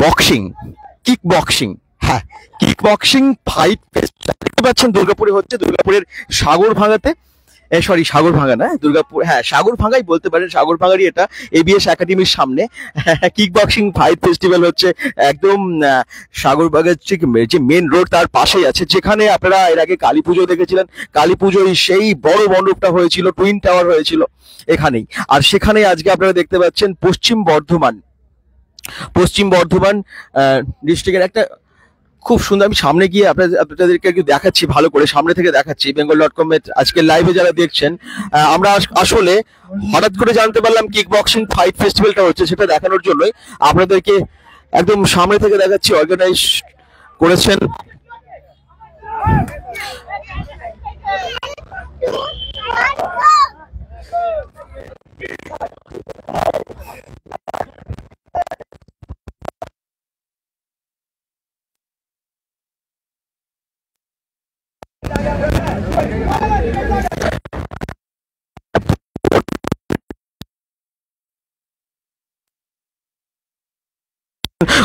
Boxing, kick boxing, হ্যাঁ kick boxing fight fest দেখতে পাচ্ছেন দুর্গাপুরে হচ্ছে, দুর্গাপুরের সাগর ভাঙাতে, সরি সাগর ভাঙা না, দুর্গাপুর, হ্যাঁ সাগর ভাঙাই বলতে পারেন, সাগর ভাঙারই এটা এবিএস একাডেমির সামনে কিক বক্সিং ফাইট ফেস্টিভ্যাল হচ্ছে। একদম সাগর ভাঙার যে মেন রোড তার পাশেই আছে, যেখানে আপনারা এর আগে কালী পুজো দেখেছিলেন। কালী পুজোয় সেই বড় মণ্ডপটা হয়েছিল, টুইন টাওয়ার হয়েছিল এখানেই। আর সেখানে আজকে আপনারা দেখতে পাচ্ছেন পশ্চিম বর্ধমান ডিস্ট্রিক্টের একটা খুব সুন্দর, আমি সামনে গিয়ে আপনাদেরকে একটু দেখাচ্ছি, ভালো করে সামনে থেকে দেখাচ্ছি। bengal.com এর আজকে লাইভে যারা দেখছেন, আমরা আসলে হঠাৎ করে জানতে পারলাম কিক বক্সিং ফাইট ফেস্টিভ্যালটা হচ্ছে, সেটা দেখানোর জন্যই আপনাদেরকে একদম সামনে থেকে দেখাচ্ছি। অর্গানাইজ করেছেন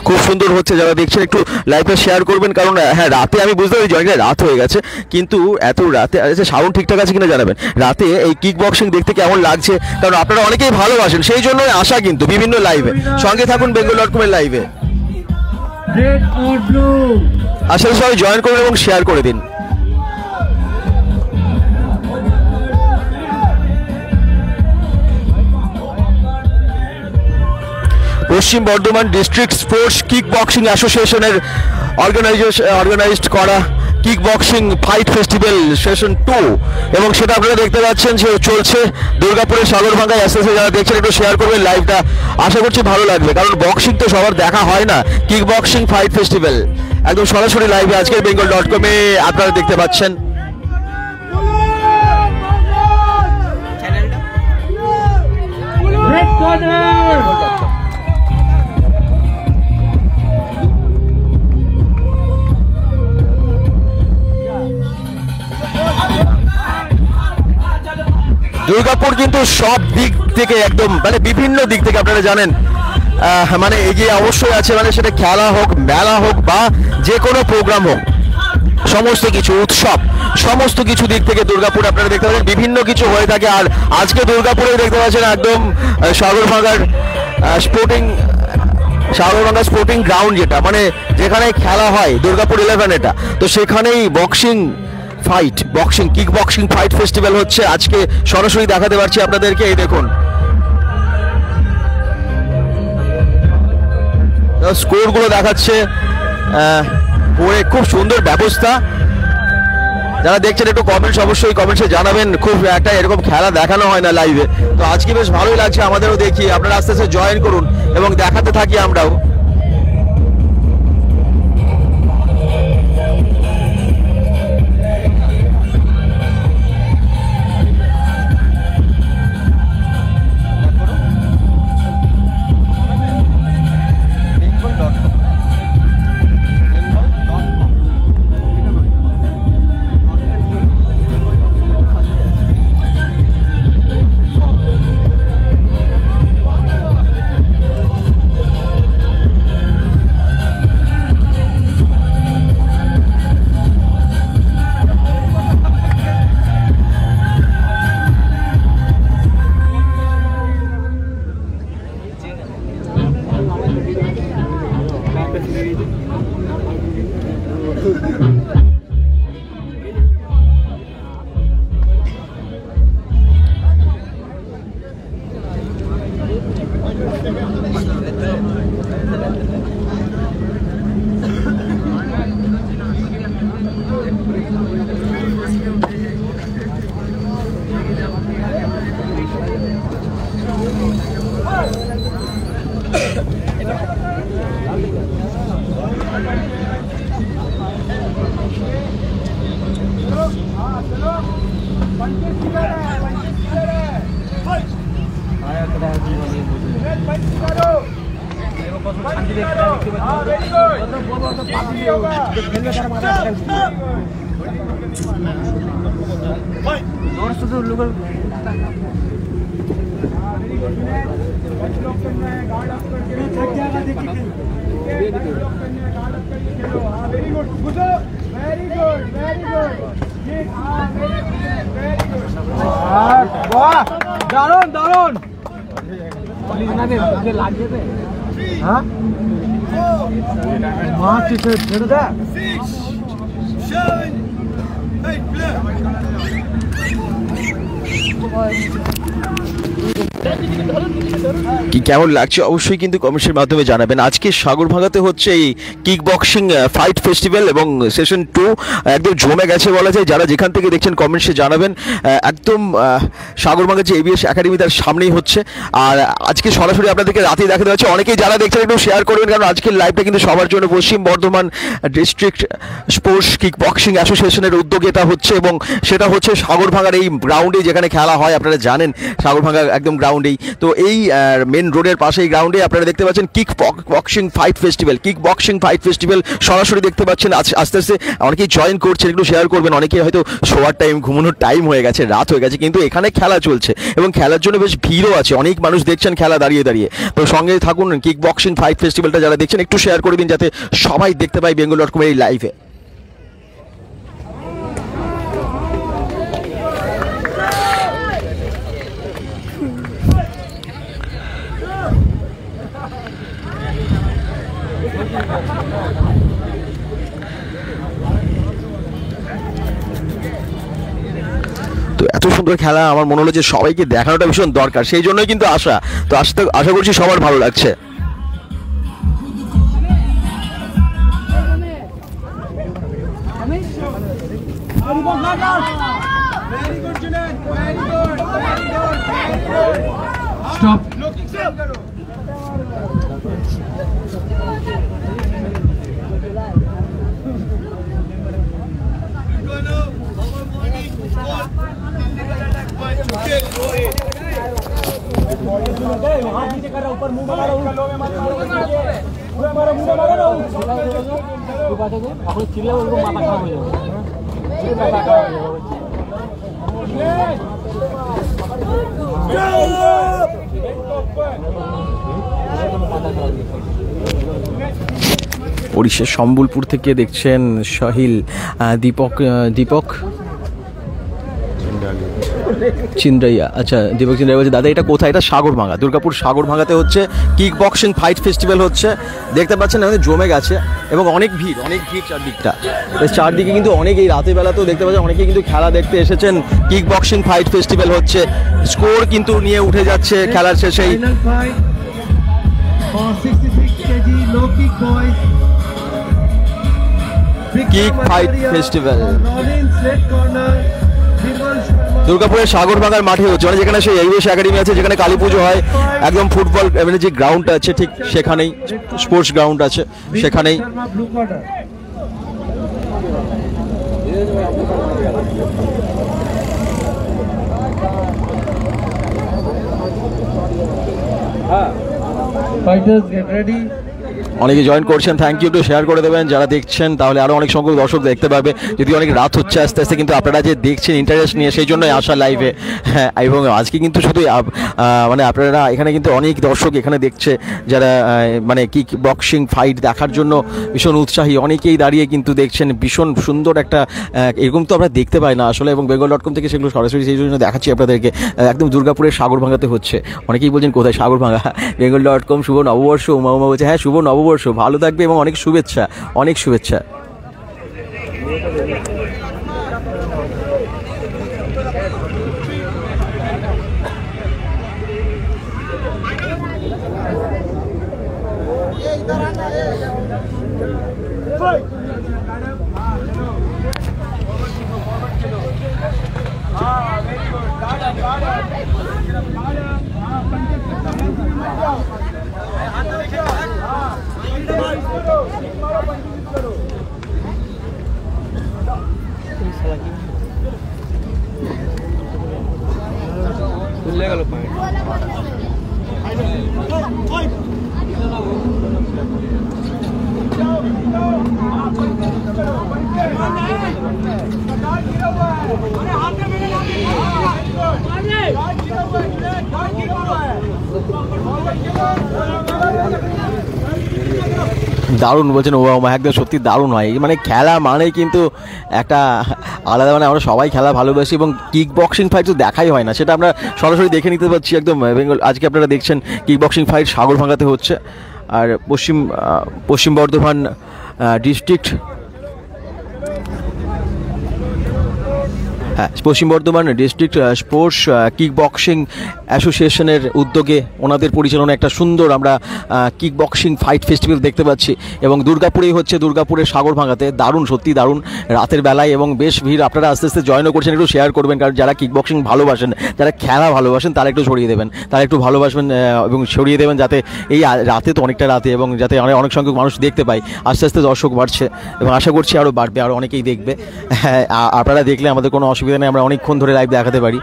খুব সুন্দর হচ্ছে, যারা দেখছেন একটু লাইভটা শেয়ার করবেন, কারণ হ্যাঁ রাতে আমি বুঝতে পারি অনেকটা রাত হয়ে গেছে, কিন্তু এত রাতে সাউন্ড ঠিকঠাক আছে কিনা জানাবেন। রাতে এই কিক বক্সিং দেখতে কেমন লাগছে, কারণ আপনারা অনেকেই ভালোবাসেন, সেই জন্য আসা কিন্তু বিভিন্ন লাইভে। সঙ্গে থাকুন bengal.com এর লাইভে, আসলে সবাই জয়েন করুন এবং শেয়ার করে দিন। পশ্চিম Bardhaman district sports kick boxing অ্যাসোসিয়েশনের অর্গানাইজড করা kick boxing fight festival session 2, এবং সেটা আপনারা দেখতে পাচ্ছেন যে চলছে দুর্গাপুরের সাগরভাঙ্গায়। আস্তে আস্তে যারা দেখছেন একটু শেয়ার করবেন লাইভটা, আশা করছি ভালো লাগবে, কারণ বক্সিং তো সবার দেখা হয় না। কিক বক্সিং ফাইট ফেস্টিভ্যাল একদম সরাসরি লাইভে আজকের bengal.com এ আপনারা দেখতে পাচ্ছেন। দুর্গাপুর কিন্তু সব দিক থেকে একদম মানে বিভিন্ন দিক থেকে আপনারা জানেন মানে এগিয়ে অবশ্যই আছে, মানে সেটা খেলা হোক, মেলা হোক বা যে কোনো প্রোগ্রাম হোক, সমস্ত কিছু উৎসব, সমস্ত কিছু দিক থেকে দুর্গাপুর আপনারা দেখতে পাচ্ছেন বিভিন্ন কিছু হয়ে থাকে। আর আজকে দুর্গাপুরে দেখতে পাচ্ছেন একদম সাগরভাঙ্গা স্পোর্টিং গ্রাউন্ড, যেটা মানে যেখানে খেলা হয় দুর্গাপুর 11 এটা, তো সেখানেই কিক বক্সিং ফাইট ফেস্টিভ্যাল হচ্ছে আজকে, সরাসরি দেখাতে পারছি আপনাদেরকে। এই দেখুন স্কোর গুলো দেখাচ্ছে, খুব সুন্দর ব্যবস্থা। যারা দেখছেন একটু কমেন্টস অবশ্যই কমেন্টসে জানাবেন, খুব একটা এরকম খেলা দেখানো হয় না লাইভে, তো আজকে বেশ ভালোই লাগছে আমাদেরও দেখি। আপনারা আস্তে আস্তে জয়েন করুন এবং দেখাতে থাকি আমরাও। দারুন দারুন হ্যাঁ মাছ ছেড়ে দে কি কেমন লাগছে অবশ্যই কিন্তু কমেন্টের মাধ্যমে জানাবেন। আজকে সাগরভাঙাতে হচ্ছে এই কিক বক্সিং ফাইট ফেস্টিভ্যাল এবং সেশন 2 একদম জমে গেছে বলা যায়। যারা যেখান থেকে দেখছেন কমেন্টসে জানাবেন। একদম সাগরভাঙা যে এবিএস একাডেমি তার সামনেই হচ্ছে। আর আজকে সরাসরি আপনাদেরকে রাতে দেখাতে পাচ্ছি। অনেকেই যারা দেখছেন একটু শেয়ার করবেন, কারণ আজকের লাইভটা কিন্তু সবার জন্য। পশ্চিম Bardhaman district sports kick boxing অ্যাসোসিয়েশনের উদ্যোগে এটা হচ্ছে, এবং সেটা হচ্ছে সাগরভাঙার এই গ্রাউন্ডে যেখানে খেলা হয়। আপনারা জানেন সাগরভাঙা একদম গ্রাউন্ডেই। তো এই মেন রোডের পাশে এই গ্রাউন্ডে আপনারা দেখতে পাচ্ছেন kick boxing fight festival. Kick boxing fight festival সরাসরি দেখতে পাচ্ছেন। আস্তে আস্তে অনেকেই জয়েন করছেন, একটু শেয়ার করবেন। অনেকেই হয়তো শোয়ার টাইম, ঘুমানোর টাইম হয়ে গেছে, রাত হয়ে গেছে, কিন্তু এখানে খেলা চলছে এবং খেলার জন্য বেশ ভিড়ও আছে। অনেক মানুষ দেখছেন খেলা দাঁড়িয়ে দাঁড়িয়ে। তো সঙ্গে থাকুন। কিক বক্সিং ফাইট ফেস্টিভ্যালটা যারা দেখছেন একটু শেয়ার করে দিন, যাতে সবাই দেখতে পায় bengal.com এই লাইভে। তো এত সুন্দর খেলা, আমার মনে হলো যে সবাইকে দেখানোটা ভীষণ দরকার, সেই জন্যই কিন্তু আসা। তো আশা করছি সবার ভালো লাগছে। ऊपर मुंह मारो चिल्ला उनको माथा खा हो ওড়িশার সম্বলপুর থেকে দেখছেন সাহিল, দীপক চিন্দ্রাইয়া। আচ্ছা, দীপক চিন্দ্রাইয়া বলছে দাদা এটা কোথায়? এটা সাগরভাঙা, দুর্গাপুর সাগরভাঙাতে হচ্ছে কিক বক্সিং ফাইট ফেস্টিভ্যাল হচ্ছে। দেখতে পাচ্ছেন আমাদের জমে গেছে এবং অনেক ভিড় চারদিকটা। চারদিকে কিন্তু অনেক, এই রাতের বেলাতেও দেখতে পাচ্ছেন অনেকে কিন্তু খেলা দেখতে এসেছেন। কিক বক্সিং ফাইট ফেস্টিভ্যাল হচ্ছে, স্কোর কিন্তু নিয়ে উঠে যাচ্ছে খেলার শেষেই। কিক ফাইট ফেস্টিভ্যাল দুর্গাপুরের সাগরভাঙার মাঠে হচ্ছে, মানে যেখানে সেই এবিএস একাডেমি আছে, যেখানে কালী পুজো হয়। একদম ফুটবল মানে যে গ্রাউন্ড আছে ঠিক সেখানেই, স্পোর্টস গ্রাউন্ড আছে সেখানেই। Fighters get ready. অনেকে জয়েন করছেন, থ্যাংক ইউ। একটু শেয়ার করে দেবেন যারা দেখছেন, তাহলে আরও অনেক সংখ্যক দর্শক দেখতে পাবে। যদি অনেক রাত হচ্ছে আস্তে আস্তে, কিন্তু আপনারা যে দেখছেন ইন্টারেস্ট নিয়ে, সেই জন্যই আসা লাইভে। হ্যাঁ, এবং আজকে কিন্তু শুধু মানে আপনারা এখানে কিন্তু অনেক দর্শক এখানে দেখছে, যারা মানে কিক বক্সিং ফাইট দেখার জন্য ভীষণ উৎসাহী। অনেকেই দাঁড়িয়ে কিন্তু দেখছেন। ভীষণ সুন্দর একটা, এরকম তো আমরা দেখতে পাই না আসলে, এবং bengal.com থেকে সেগুলো সরাসরি সেই জন্য দেখাচ্ছি আপনাদেরকে। একদম দুর্গাপুরের সাগরভাঙাতে হচ্ছে। অনেকেই বলছেন কোথায় সাগরভাঙা? bengal.com শুভ নববর্ষ। উমা বলছে হ্যাঁ শুভ নববর্ষ, ভালো থাকবে এবং অনেক শুভেচ্ছা, অনেক শুভেচ্ছা। দারুণ বলছেন ও মা, একদম সত্যি দারুণ হয়। মানে খেলা মানে কিন্তু একটা আলাদা, মানে আমরা সবাই খেলা ভালোবাসি এবং কিক বক্সিং ফাইট তো দেখাই হয় না, সেটা আমরা সরাসরি দেখে নিতে পারছি একদম বেঙ্গল। আজকে আপনারা দেখছেন কিক বক্সিং ফাইট সাগরভাঙ্গাতে হচ্ছে। আর পশ্চিম বর্ধমান ডিস্ট্রিক্ট, হ্যাঁ, পশ্চিম Bardhaman district sports kick boxing অ্যাসোসিয়েশনের উদ্যোগে ওনাদের পরিচালনায় একটা সুন্দর আমরা কিক বক্সিং ফাইট ফেস্টিভ্যাল দেখতে পাচ্ছি এবং দুর্গাপুরেই হচ্ছে, দুর্গাপুরের সাগরভাঙ্গাতে। দারুণ, সত্যি দারুণ রাতের বেলায় এবং বেশ ভিড়। আপনারা আস্তে আস্তে জয়েনও করছেন, একটু শেয়ার করবেন, কারণ যারা কিক বক্সিং ভালোবাসেন, যারা খেলা ভালোবাসেন, তারা একটু ছড়িয়ে দেবেন, তারা একটু ভালোবাসবেন এবং ছড়িয়ে দেবেন, যাতে এই রাতে তো অনেকটা রাতে এবং যাতে অনেক সংখ্যক মানুষ দেখতে পায়। আস্তে আস্তে দর্শক বাড়ছে এবং আশা করছি আরও বাড়বে, আরও অনেকেই দেখবে। হ্যাঁ, আপনারা দেখলে আমাদের কোনো অসুবিধা নেই, আমরা অনেকক্ষণ ধরে লাইভ দেখাতে পারি।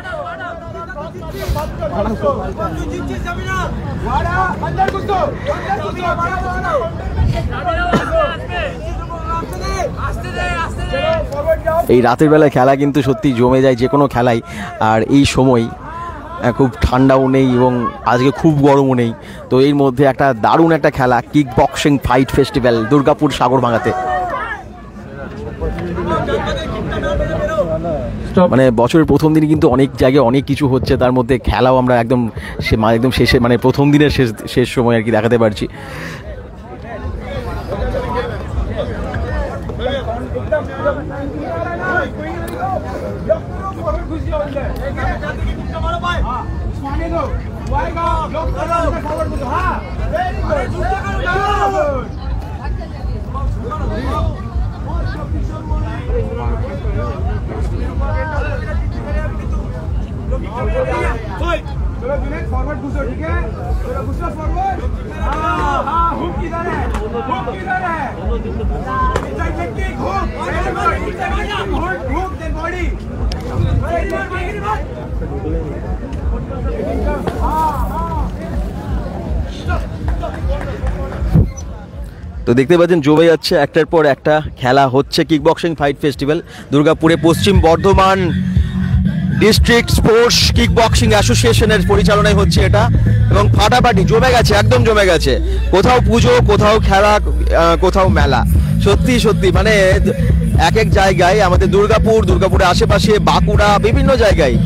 এই রাতের বেলায় খেলা কিন্তু সত্যি জমে যায় যে কোনো খেলাই। আর এই সময় খুব ঠান্ডাও নেই এবং আজকে খুব গরমও নেই, তো এর মধ্যে একটা দারুণ একটা খেলা kick boxing fight festival Durgapur সাগরভাঙ্গাতে। মানে বছরের প্রথম দিনই কিন্তু অনেক জায়গায় অনেক কিছু হচ্ছে, তার মধ্যে খেলাও আমরা একদম শেষে, মানে প্রথম দিনের শেষ সময় আর কি দেখাতে পারছি। चलो दिनेश फॉरवर्ड घुसो, ठीक है? चलो घुसो फॉरवर्ड। हाँ हाँ, हुक किधर है? हुक किधर है? Inside leg kick, hook. Hook then body. हाँ हाँ। তো দেখতে পাচ্ছেন জমে যাচ্ছে, একটার পর একটা খেলা হচ্ছে কিক বক্সিং ফাইট ফেস্টিভ্যাল দুর্গাপুরে। পশ্চিম Bardhaman district sports kick boxing অ্যাসোসিয়েশনের পরিচালনায় হচ্ছে এটা এবং ফাটাফাটি জমে গেছে, একদম জমে গেছে। কোথাও পুজো, কোথাও খেলা, কোথাও মেলা। সত্যি সত্যি মানে এক এক জায়গায় আমাদের দুর্গাপুরের আশেপাশে, বাঁকুড়া, বিভিন্ন জায়গায়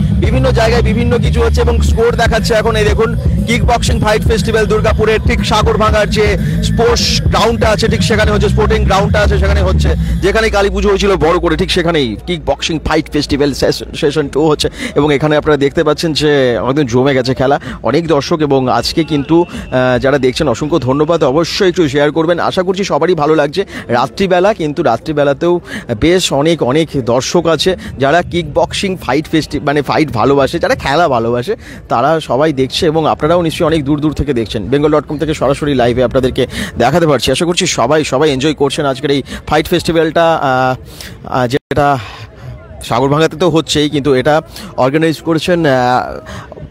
বিভিন্ন কিছু হচ্ছে এবং স্কোর দেখাচ্ছে এখন। এই দেখুন কিক বক্সিং ফাইট ফেস্টিভ্যাল দুর্গাপুরের ঠিক সাগরভাঙ্গার যে স্পোর্টস গ্রাউন্ডটা আছে, ঠিক সেখানে হচ্ছে, স্পোর্টিং গ্রাউন্ডটা আছে সেখানে হচ্ছে, যেখানে কালী পুজো হয়েছিল বড় করে, ঠিক সেখানেই kick boxing fight festival session 2 হচ্ছে এবং এখানে আপনারা দেখতে পাচ্ছেন যে একদম জমে গেছে খেলা, অনেক দর্শক। এবং আজকে কিন্তু যারা দেখছেন অসংখ্য ধন্যবাদ, অবশ্যই একটু শেয়ার করবেন। আশা করছি সবারই ভালো লাগছে। রাত্রিবেলা কিন্তু রাত্রিবেলাতেও বেশ অনেক দর্শক আছে যারা কিক বক্সিং ফাইট মানে ফাইট ভালোবাসে, যারা খেলা ভালোবাসে, তারা সবাই দেখছে এবং আপনারাও নিশ্চয়ই অনেক দূর থেকে দেখছেন। bengal.com থেকে সরাসরি লাইভে আপনাদেরকে দেখাতে পারছি। আশা করছি সবাই এনজয় করছেন আজকের এই ফাইট ফেস্টিভ্যালটা, যেটা সাগরভাঙ্গাতে তো হচ্ছেই, কিন্তু এটা অর্গানাইজ করেছেন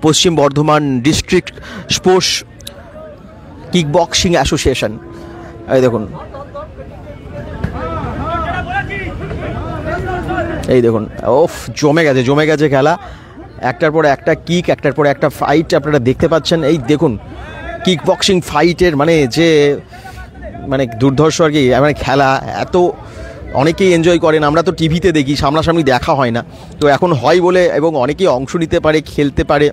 পশ্চিম Bardhaman district sports kick boxing association. এই দেখুন, এই দেখুন, ওফ জমে গেছে খেলা। একটার পর একটা কিক, একটার পর একটা ফাইট আপনারা দেখতে পাচ্ছেন। এই দেখুন কিক বক্সিং ফাইটের মানে দুর্ধর্ষ আর কি, মানে খেলা এত অনেকেই এনজয় করেন। আমরা তো টিভিতে দেখি, সামনাসামনি দেখা হয় না, তো এখন হয় বলে এবং অনেকেই অংশ নিতে পারে, খেলতে পারে।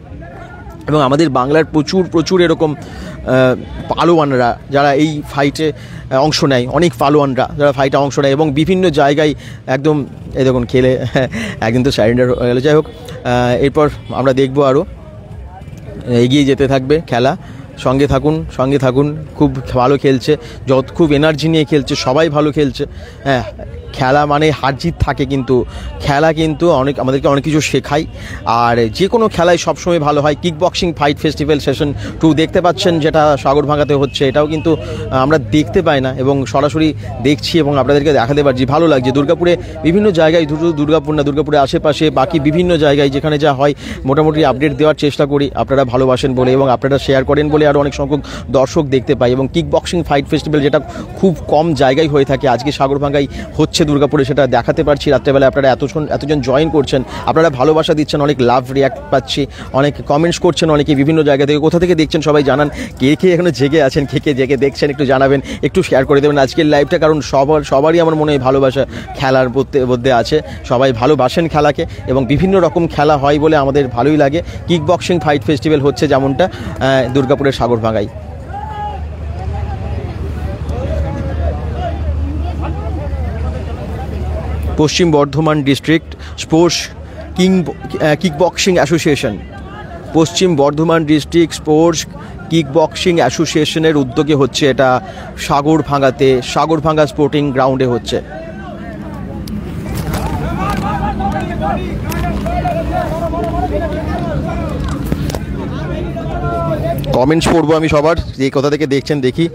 এবং আমাদের বাংলার প্রচুর এরকম পালোয়ানরা যারা এই ফাইটে অংশ নেয়, অনেক পালোয়ানরা যারা ফাইটে অংশ নেয় এবং বিভিন্ন জায়গায় একদম এই দেখুন খেলে একদিন তো স্যারেন্ডার হয়ে গেল। যাই হোক, এরপর আমরা দেখবো আরও এগিয়ে যেতে থাকবে খেলা। সঙ্গে থাকুন। খুব ভালো খেলছে, খুব এনার্জি নিয়ে খেলছে, সবাই ভালো খেলছে। হ্যাঁ, খেলা মানে হার জিত থাকে, কিন্তু খেলা কিন্তু আমাদেরকে অনেক কিছু শেখায়। আর যে কোনো খেলায় সবসময় ভালো হয়। Kick boxing fight festival session 2 দেখতে পাচ্ছেন, যেটা সাগরভাঙ্গাতে হচ্ছে, এটাও কিন্তু আমরা দেখতে পাই না এবং সরাসরি দেখছি এবং আপনাদেরকে দেখাতে পারছি। ভালো লাগছে। দুর্গাপুরে বিভিন্ন জায়গায়, দুর্গাপুরের আশেপাশে বাকি বিভিন্ন জায়গায় যেখানে যা হয় মোটামুটি আপডেট দেওয়ার চেষ্টা করি, আপনারা ভালোবাসেন বলে এবং আপনারা শেয়ার করেন বলে আরও অনেক সংখ্যক দর্শক দেখতে পাই। এবং কিক বক্সিং ফাইট ফেস্টিভ্যাল যেটা খুব কম জায়গায় হয়ে থাকে, আজকে সাগরভাঙ্গায় হচ্ছে দুর্গাপুরে সেটা দেখাতে পারছি রাত্রেবেলা। আপনারা এতজন জয়েন করছেন, আপনারা ভালোবাসা দিচ্ছেন, অনেক লাভ রিয়াক্ট পাচ্ছি, অনেক কমেন্টস করছেন, অনেকে বিভিন্ন জায়গা থেকে, কোথা থেকে দেখছেন সবাই জানান। কে কে এখনো জেগে আছেন, কে কে জেগে দেখছেন একটু জানাবেন, একটু শেয়ার করে দেবেন আজকের লাইভটা, কারণ সবারই আমার মনে হয় ভালোবাসা খেলার মধ্যে আছে। সবাই ভালোবাসেন খেলাকে এবং বিভিন্ন রকম খেলা হয় বলে আমাদের ভালোই লাগে। কিক বক্সিং ফাইট ফেস্টিভ্যাল হচ্ছে যেমনটা দুর্গাপুরের সাগরভাঙ্গায়। Paschim Bardhaman district sports kick boxing association, Paschim Bardhaman district sports kick boxing অ্যাসোসিয়েশনের উদ্যোগে হচ্ছে এটা। সাগরভাঙ্গা স্পোর্টিং গ্রাউন্ডে হচ্ছে। কমেন্টস পড়বো আমি সবার, যে কোথা থেকে দেখছেন দেখি।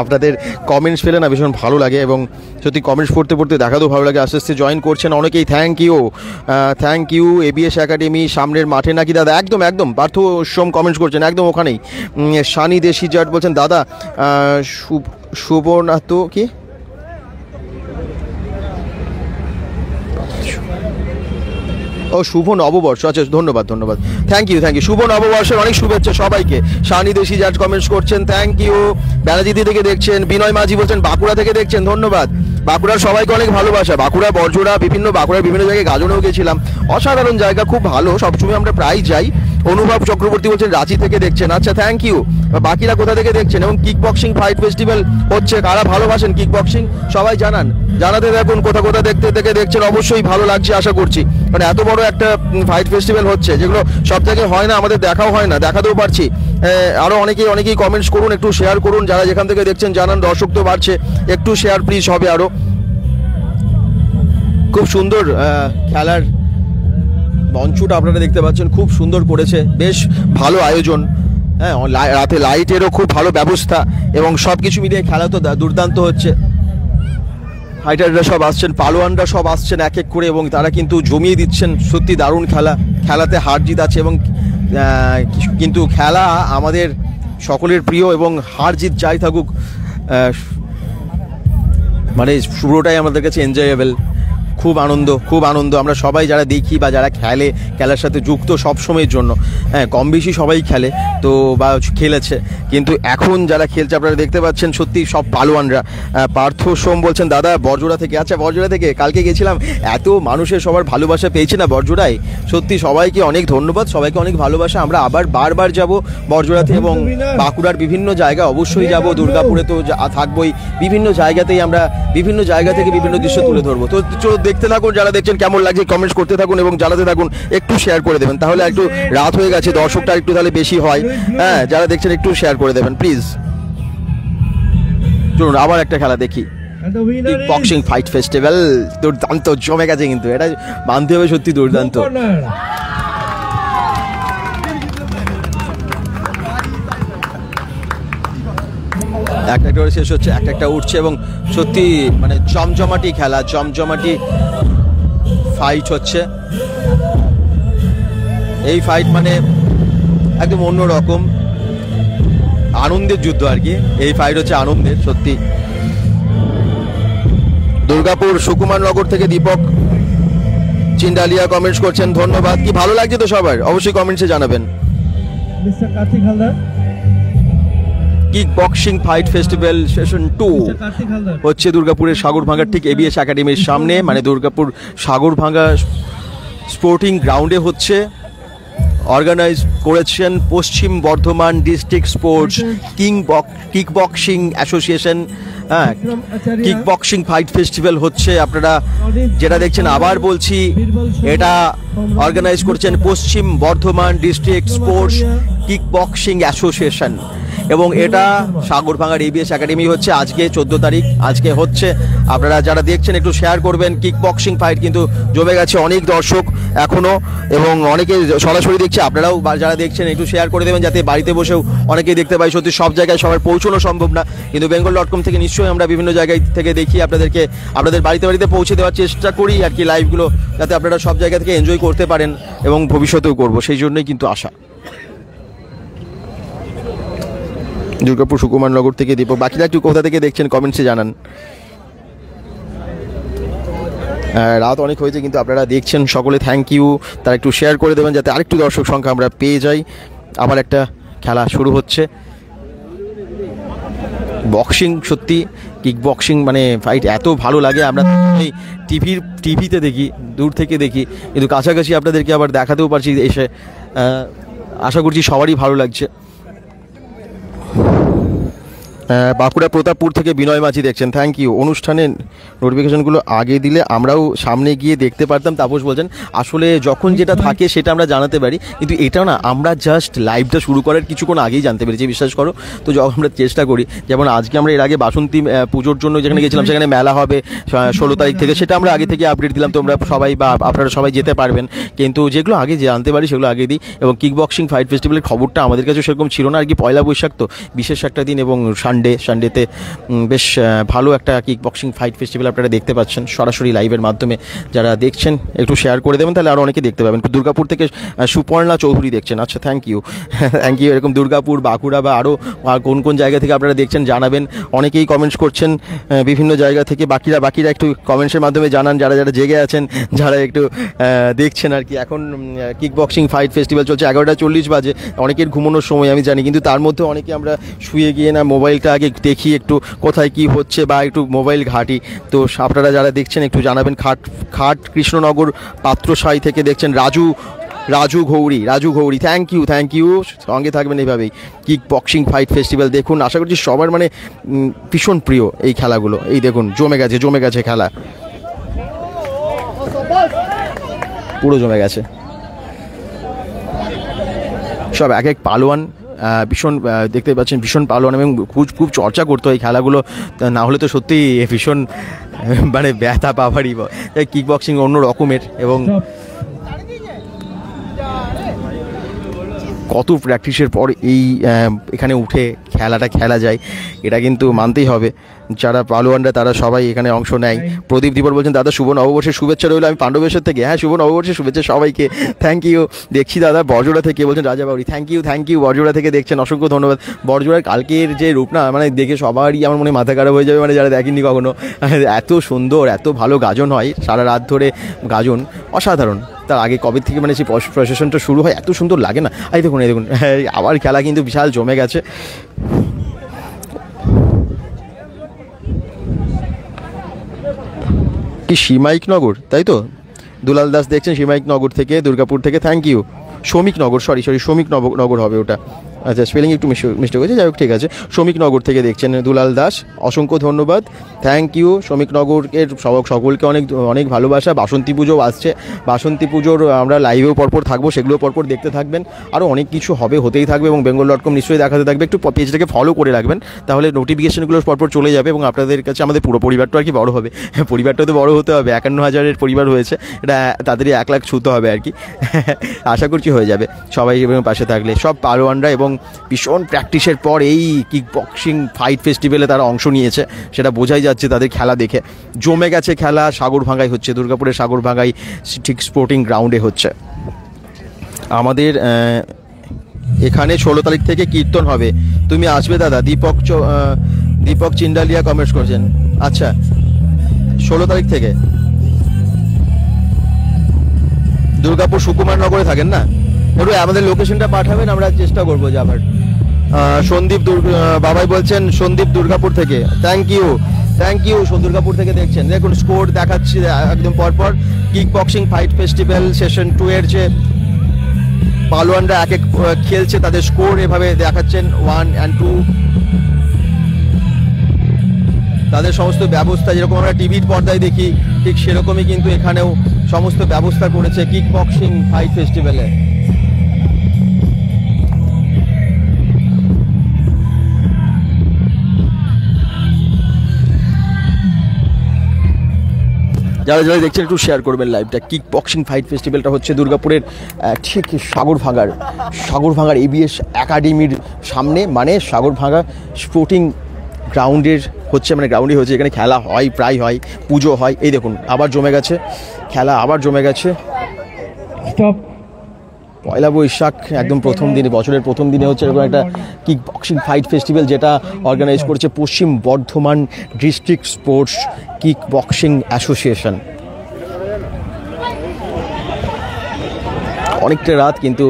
আপনাদের কমেন্টস পেলে না ভীষণ ভালো লাগে এবং সত্যি কমেন্টস পড়তে পড়তে দেখাতেও ভালো লাগে। আস্তে আস্তে জয়েন করছেন অনেকেই, থ্যাংক ইউ। এবিএস একাডেমি সামনের মাঠে নাকি দাদা? একদম পার্থ সোম কমেন্টস করছেন, একদম ওখানেই। সানি দেশি জাট বলছেন দাদা শুভনাথ কি শুভ নববর্ষ, আচ্ছা ধন্যবাদ, থ্যাংক ইউ। শুভ নববর্ষের অনেক শুভেচ্ছা সবাইকে। শানি দেশি জাজ কমেন্টস করছেন, থ্যাংক ইউ। ব্যানার্জিদি থেকে দেখছেন, বিনয় মাঝি বলছেন বাঁকুড়া থেকে দেখছেন, ধন্যবাদ। বাঁকুড়ার সবাইকে অনেক ভালোবাসা। বাঁকুড়া বরজোড়া বাঁকুড়ার বিভিন্ন জায়গায় গাজনেও গেছিলাম, অসাধারণ জায়গা, খুব ভালো, সবসময় আমরা প্রায় যাই। অনুভব চক্রবর্তী বলছেন রাঁচি থেকে দেখছেন, আচ্ছা থ্যাংক ইউ। বাকিরা কোথা থেকে দেখছেন? এবং কিক বক্সিং ফাইট ফেস্টিভ্যাল হচ্ছে, কারা ভালোবাসেন কিক বক্সিং সবাই জানাতে থাকুন। কোথা দেখছেন, অবশ্যই ভালো লাগছে আশা করছি, মানে এত বড় একটা ফাইট ফেস্টিভ্যাল হচ্ছে যেগুলো সব জায়গায় হয় না, আমাদের দেখাও হয় না, দেখাতেও পারছি। আরও অনেকেই কমেন্টস করুন, একটু শেয়ার করুন, যারা যেখান থেকে দেখছেন জানান, দর্শক তো বাড়ছে, একটু শেয়ার প্লিজ হবে আরও। খুব সুন্দর খেলার মঞ্চটা আপনারা দেখতে পাচ্ছেন, খুব সুন্দর করেছে, বেশ ভালো আয়োজন। হ্যাঁ, রাতে লাইটেরও খুব ভালো ব্যবস্থা এবং সব কিছু মিলিয়ে খেলা তো দুর্দান্ত হচ্ছে। ফাইটাররা সব আসছেন, পালোয়ানরা সব আসছেন এক এক করে এবং তারা কিন্তু জমিয়ে দিচ্ছেন। সত্যি দারুণ খেলাতে হার জিত আছে এবং কিন্তু খেলা আমাদের সকলের প্রিয় এবং হার জিত যাই থাকুক, মানে পুরোটাই আমাদের কাছে এনজয়েবল। খুব আনন্দ আমরা সবাই যারা দেখি বা যারা খেলার সাথে যুক্ত সব সময়ের জন্য। হ্যাঁ, কম বেশি সবাই খেলে তো বা খেলেছে, কিন্তু এখন যারা খেলছে আপনারা দেখতে পাচ্ছেন সত্যি সব পালোয়ানরা। পার্থ সোম বলছেন দাদা বরজোড়া থেকে, আচ্ছা বরজোড়া থেকে কালকে গেছিলাম, এত মানুষের সবার ভালোবাসা পেয়েছি না বরজোড়ায়, সত্যি সবাইকে অনেক ধন্যবাদ, সবাইকে অনেক ভালোবাসা। আমরা আবার বারবার যাব বরজোড়াতে এবং বাঁকুড়ার বিভিন্ন জায়গা অবশ্যই যাব, দুর্গাপুরে তো থাকবোই, বিভিন্ন জায়গাতেই আমরা বিভিন্ন জায়গা থেকে বিভিন্ন দৃশ্য তুলে ধরবো। তো চলো দেখতে থাকুন, যারা দেখছেন কেমন লাগছে কমেন্টস করতে থাকুন এবং জানাতে থাকুন, একটু শেয়ার করে দেবেন, তাহলে একটু রাত হয়ে গেছে, দর্শকটা একটু তাহলে বেশি হয়। হ্যাঁ, যারা দেখছেন একটু শেয়ার করে দেবেন প্লিজ। চলুন আবার একটা খেলা দেখি, কিক বক্সিং ফাইট ফেস্টিভ্যাল, দুর্দান্ত জমে গেছে কিন্তু, এটা মানতে হবে সত্যি দুর্দান্ত। একটা করে শেষ হচ্ছে, একটা উঠছে এবং সত্যি মানে জমজমাটি খেলা, জমজমাটি ফাইট হচ্ছে। এই ফাইট মানে একদম অন্যরকম আনন্দের যুদ্ধ আর কি, এই ফাইট হচ্ছে আনন্দের সত্যি। দুর্গাপুর সুকুমার নগর থেকে দীপক চিন্ডালিয়া কমেন্টস করছেন, ধন্যবাদ। কি ভালো লাগছে তো সবার? অবশ্যই কমেন্টসে জানাবেন। Kick boxing fight festival session 2 হচ্ছে দুর্গাপুরের সাগরভাঙ্গার ঠিক এবিএস একাডেমির সামনে, মানে দুর্গাপুর সাগরভাঙ্গা স্পোর্টিং গ্রাউন্ডে হচ্ছে। অর্গানাইজ করেছেন পশ্চিম Bardhaman district sports kick boxing association. হ্যাঁ, কিক বক্সিং ফাইট ফেস্টিভ্যাল হচ্ছে, আপনারা যেটা দেখছেন আবার বলছি, এটা অর্গানাইজ করেছেন পশ্চিম Bardhaman district sports kick boxing association এবং এটা সাগরভাঙ্গার এবিএস একাডেমি হচ্ছে। আজকে 14 তারিখ আজকে হচ্ছে, আপনারা যারা দেখছেন একটু শেয়ার করবেন। কিক বক্সিং ফাইট কিন্তু জমে গেছে, অনেক দর্শক এখনো এবং অনেকে সরাসরি দেখছে, আপনারাও যারা দেখছেন একটু শেয়ার করে দেবেন যাতে বাড়িতে বসেও অনেকেই দেখতে পাই। সত্যি সব জায়গায় সবার পৌঁছানো সম্ভব না, কিন্তু bengal.com থেকে নিশ্চয়ই আমরা বিভিন্ন জায়গায় থেকে দেখি, আপনাদের বাড়িতে পৌঁছে দেওয়ার চেষ্টা করি আর কি লাইভগুলো, যাতে আপনারা সব জায়গা থেকে এনজয় করতে পারেন এবং ভবিষ্যতেও করবো, সেই জন্যই কিন্তু আশা। দুর্গাপুর সুকুমার নগর থেকে দীপক, বাকিরা একটু কোথা থেকে দেখছেন কমেন্টসে জানান। রাত অনেক হয়েছে কিন্তু আপনারা দেখছেন সকলে, থ্যাংক ইউ। তারা একটু শেয়ার করে দেবেন যাতে আরেকটু দর্শক সংখ্যা আমরা পেয়ে যাই। আবার একটা খেলা শুরু হচ্ছে। বক্সিং, সত্যি কিক বক্সিং মানে ফাইট এত ভালো লাগে। আমরা এই টিভিতে দেখি, দূর থেকে দেখি, কিন্তু কাছাকাছি আপনাদেরকে আবার দেখাতেও পারছি এসে। আশা করছি সবারই ভালো লাগছে। বাঁকুড়া প্রতাপপুর থেকে বিনয় মাঝি দেখছেন, থ্যাংক ইউ। অনুষ্ঠানের নোটিফিকেশনগুলো আগে দিলে আমরাও সামনে গিয়ে দেখতে পারতাম। তাপস বলছেন আসলে যখন যেটা থাকে সেটা আমরা জানাতে পারি, কিন্তু এটাও না, আমরা জাস্ট লাইভটা শুরু করার কিছুক্ষণ আগেই জানতে পেরেছি, বিশ্বাস করো। তো যখন আমরা চেষ্টা করি, যেমন আজকে আমরা এর আগে বাসন্তী পুজোর জন্য যেখানে গেছিলাম, সেখানে মেলা হবে 16 তারিখ থেকে, সেটা আমরা আগে থেকে আপডেট দিলাম। তোমরা সবাই বা আপনারা সবাই যেতে পারবেন, কিন্তু যেগুলো আগে জানতে পারি সেগুলো আগে দিই। এবং কিক বক্সিং ফাইট ফেস্টিভ্যালের খবরটা আমাদের কাছে সেরকম ছিল না আর কি। পয়লা বৈশাখ তো বিশেষ একটা দিন, এবং সানডেতে বেশ ভালো একটা কিক বক্সিং ফাইট ফেস্টিভ্যাল আপনারা দেখতে পাচ্ছেন সরাসরি লাইভের মাধ্যমে। যারা দেখছেন একটু শেয়ার করে দেবেন, তাহলে আরও অনেকে দেখতে পাবেন। দুর্গাপুর থেকে সুপর্ণা চৌধুরী দেখছেন, আচ্ছা থ্যাংক ইউ। এরকম দুর্গাপুর, বাঁকুড়া বা আরও কোন কোন জায়গা থেকে আপনারা দেখছেন জানাবেন। অনেকেই কমেন্টস করছেন বিভিন্ন জায়গা থেকে। বাকিরা একটু কমেন্টসের মাধ্যমে জানান, যারা জেগে আছেন, যারা একটু দেখছেন আর কি। এখন কিক বক্সিং ফাইট ফেস্টিভ্যাল চলছে, 11:40 বাজে, অনেকের ঘুমানোর সময় আমি জানি, কিন্তু তার মধ্যে অনেকে আমরা শুয়ে গিয়ে না মোবাইলটা আগে দেখি একটু কোথায় কি হচ্ছে, বা একটু মোবাইল ঘাঁটি। তো আপনারা যারা দেখছেন একটু জানাবেন। খাট কৃষ্ণনগর পাত্রসাই থেকে দেখছেন রাজু ঘৌরি, থ্যাংক ইউ। সঙ্গে থাকবেন এইভাবেই। কিক বক্সিং ফাইট ফেস্টিভ্যাল দেখুন, আশা করছি সবার মানে ভীষণ প্রিয় এই খেলাগুলো। এই দেখুন জমে গেছে খেলা, পুরো জমে গেছে। সব এক পালোয়ান, ভীষণ দেখতে পাচ্ছেন, ভীষণ পালোয়ান, এবং খুব চর্চা করতো এই খেলাগুলো, না হলে তো সত্যি ভীষণ মানে ব্যথা পাবারই। কিক বক্সিং অন্য রকমের, এবং কত প্র্যাকটিসের পর এখানে উঠে খেলাটা খেলা যায়, এটা কিন্তু মানতেই হবে। যারা পালোয়ানরা তারা সবাই এখানে অংশ নেয়। প্রদীপ দীপর বলছেন দাদা শুভ নববর্ষের শুভেচ্ছা রইল, আমি পাণ্ডবেশ্বর থেকে। হ্যাঁ, শুভ নববর্ষের শুভেচ্ছা সবাইকে, থ্যাংক ইউ। দেখছি দাদা বড়জোড়া থেকে বলছেন রাজা বাউরি, থ্যাংক ইউ। বড়জোড়া থেকে দেখছেন, অসংখ্য ধন্যবাদ। বড়জোড়ার কালকের যে রূপ না, মানে দেখে সবারই আমার মনে মাথা খারাপ হয়ে যাবে, মানে যারা দেখেননি কখনো। এত সুন্দর, এত ভালো গাজন হয়, সারা রাত ধরে গাজন, অসাধারণ। তার আগে কবে থেকে মানে সেই প্রসেশনটা শুরু হয়, এত সুন্দর লাগে না। এই দেখুন আবার খেলা কিন্তু বিশাল জমে গেছে। কি সীমাইকনগর, তাই তো? দুলাল দাস দেখছেন সীমাইকনগর থেকে, দুর্গাপুর থেকে, থ্যাংক ইউ। শ্রমিকনগর, শ্রমিকনগর হবে ওটা। আচ্ছা, স্পেলিং একটু মিস্টেক হয়েছে, যাই হোক ঠিক আছে। শ্রমিকনগর থেকে দেখছেন দুলাল দাস, অসংখ্য ধন্যবাদ, থ্যাংক ইউ। শ্রমিকনগরের সকলকে অনেক ভালোবাসা। বাসন্তী পুজো আসছে, বাসন্তী পুজোর আমরা লাইভেও পরপর থাকবো, সেগুলো পরপর দেখতে থাকবেন। আরও অনেক কিছু হতেই থাকবে, এবং bengal.com নিশ্চয়ই দেখাতে থাকবে। একটু পেজটাকে ফলো করে রাখবেন, তাহলে নোটিফিকেশনগুলো পরপর চলে যাবে, এবং আপনাদের কাছে আমাদের পুরো পরিবারটা আর কি বড় হবে। পরিবারটা তো বড় হতে হবে, 51,000-এর পরিবার হয়েছে, এটা তাদেরই 1 লাখ ছুঁতে হবে আর কি। আশা করছি হয়ে যাবে সবাই পাশে থাকলে। সব পালোয়ানরা এবং ভীষণ প্র্যাকটিসের পর এই কিক বক্সিং ফাইট ফেস্টিভ্যালে তারা অংশ নিয়েছে, সেটা বোঝাই যাচ্ছে তাদের খেলা দেখে। জমে গেছে খেলা, সাগরভাঙ্গায় হচ্ছে, দুর্গাপুরের সাগরভাঙ্গায় ঠিক স্পোর্টিং গ্রাউন্ডে হচ্ছে। আমাদের এখানে 16 তারিখ থেকে কীর্তন হবে, তুমি আসবে দাদা? দীপক চিন্ডালিয়া কমেন্টস করছেন। আচ্ছা, 16 তারিখ থেকে দুর্গাপুর সুকুমার নগরে থাকেন না? একটু আমাদের লোকেশনটা পাঠাবেন, আমরা চেষ্টা করবো যাবার। সন্দীপ বাবাই বলছেন, সন্দীপ দুর্গাপুর থেকে, থ্যাংক ইউ। দুর্গাপুর থেকে দেখছেন, দেখুন স্কোর দেখাচ্ছি একদম পরপর। Kick boxing fight festival session 2 এর যে পালোয়ানরা এক খেলছে, তাদের স্কোর এভাবে দেখাচ্ছেন 1 and 2। তাদের সমস্ত ব্যবস্থা যেরকম আমরা টিভির পর্দায় দেখি, ঠিক সেরকমই কিন্তু এখানেও সমস্ত ব্যবস্থা করেছে কিক বক্সিং ফাইট ফেস্টিভ্যালে। যারা দেখছেন একটু শেয়ার করবেন লাইভটা। কিক বক্সিং ফাইট ফেস্টিভ্যালটা হচ্ছে দুর্গাপুরের ঠিক সাগরভাঙ্গার ABS একাডেমির সামনে, মানে সাগরভাঙ্গা স্পোর্টিং গ্রাউন্ডের হচ্ছে, মানে গ্রাউন্ডে হচ্ছে, এখানে খেলা হয়, প্রায় হয়, পুজো হয়। এই দেখুন আবার জমে গেছে খেলা, পয়লা বৈশাখ একদম প্রথম দিনে, বছরের প্রথম দিনে হচ্ছে এরকম একটা কিক বক্সিং ফাইট ফেস্টিভ্যাল, যেটা অর্গানাইজ করছে পশ্চিম Bardhaman district sports kick boxing association. অনেকটা রাত কিন্তু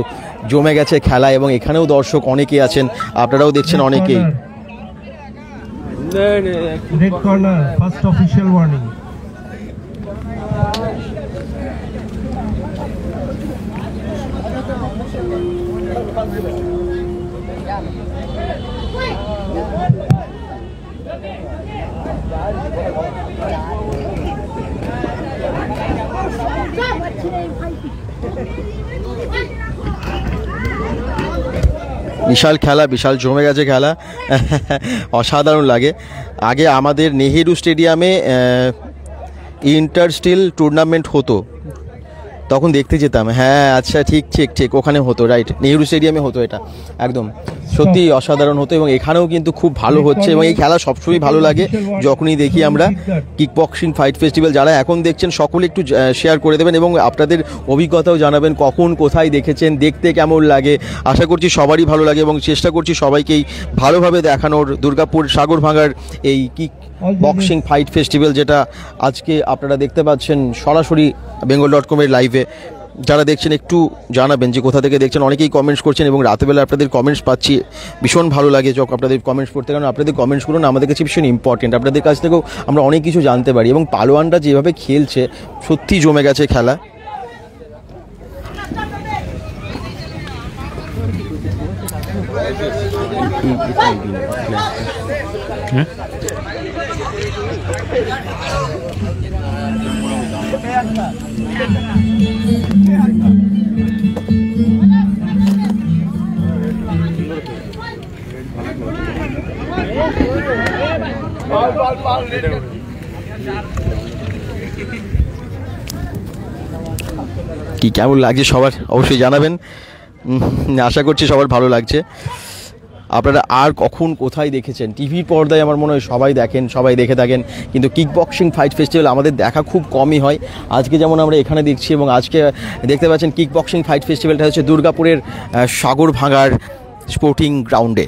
জমে গেছে খেলা এবং এখানেও দর্শক অনেকেই আছেন, আপনারাও দেখছেন অনেকেই। Red corner, first official warning. বিশাল খেলা, বিশাল জমে গেছে খেলা, অসাধারণ লাগে। আগে আমাদের নেহেরু স্টেডিয়ামে ইন্টার স্টিল টুর্নামেন্ট হতো, তখন দেখতে যেতাম। হ্যাঁ আচ্ছা, ঠিক ঠিক ঠিক, ওখানে হতো, রাইট, নেহেরু স্টেডিয়ামে হতো এটা, একদম সত্যি অসাধারণ হতো। এবং এখানেও কিন্তু খুব ভালো হচ্ছে এবং এই খেলা সবসময় ভালো লাগে যখনই দেখি আমরা। কিক বক্সিং ফাইট ফেস্টিভ্যাল যারা এখন দেখছেন সকলে একটু শেয়ার করে দেবেন এবং আপনাদের অভিজ্ঞতাও জানাবেন, কখন কোথায় দেখেছেন, দেখতে কেমন লাগে। আশা করছি সবারই ভালো লাগে এবং চেষ্টা করছি সবাইকেই ভালোভাবে দেখানোর দুর্গাপুর সাগরভাঙার এই কিক বক্সিং ফাইট ফেস্টিভ্যাল, যেটা আজকে আপনারা দেখতে পাচ্ছেন সরাসরি bengal.com-এর লাইভে। যারা দেখছেন একটু জানাবেন যে কোথা থেকে দেখছেন, অনেকেই কমেন্টস করছেন এবং রাতেবেলা আপনাদের কমেন্টস পাচ্ছি, ভীষণ ভালো লাগে যখন আপনাদের কমেন্টস পড়তে, কারণ আপনাদের কমেন্টসগুলো না আমাদের কাছে ভীষণ ইম্পর্টেন্ট। আপনাদের কাছ থেকেও আমরা অনেক কিছু জানতে পারি এবং পালোয়ানরা যেভাবে খেলছে সত্যি জমে গেছে খেলা। কি কেমন লাগছে সবার অবশ্যই জানাবেন, আশা করছি সবার ভালো লাগছে। আপনারা আর কখন কোথায় দেখেছেন, টিভির পর্দায় আমার মনে হয় সবাই দেখেন, সবাই দেখে থাকেন, কিন্তু কিক বক্সিং ফাইট ফেস্টিভ্যাল আমাদের দেখা খুব কমই হয়। আজকে যেমন আমরা এখানে দেখছি এবং আজকে দেখতে পাচ্ছেন কিক বক্সিং ফাইট ফেস্টিভ্যালটা হচ্ছে দুর্গাপুরের সাগরভাঙার স্পোর্টিং গ্রাউন্ডে।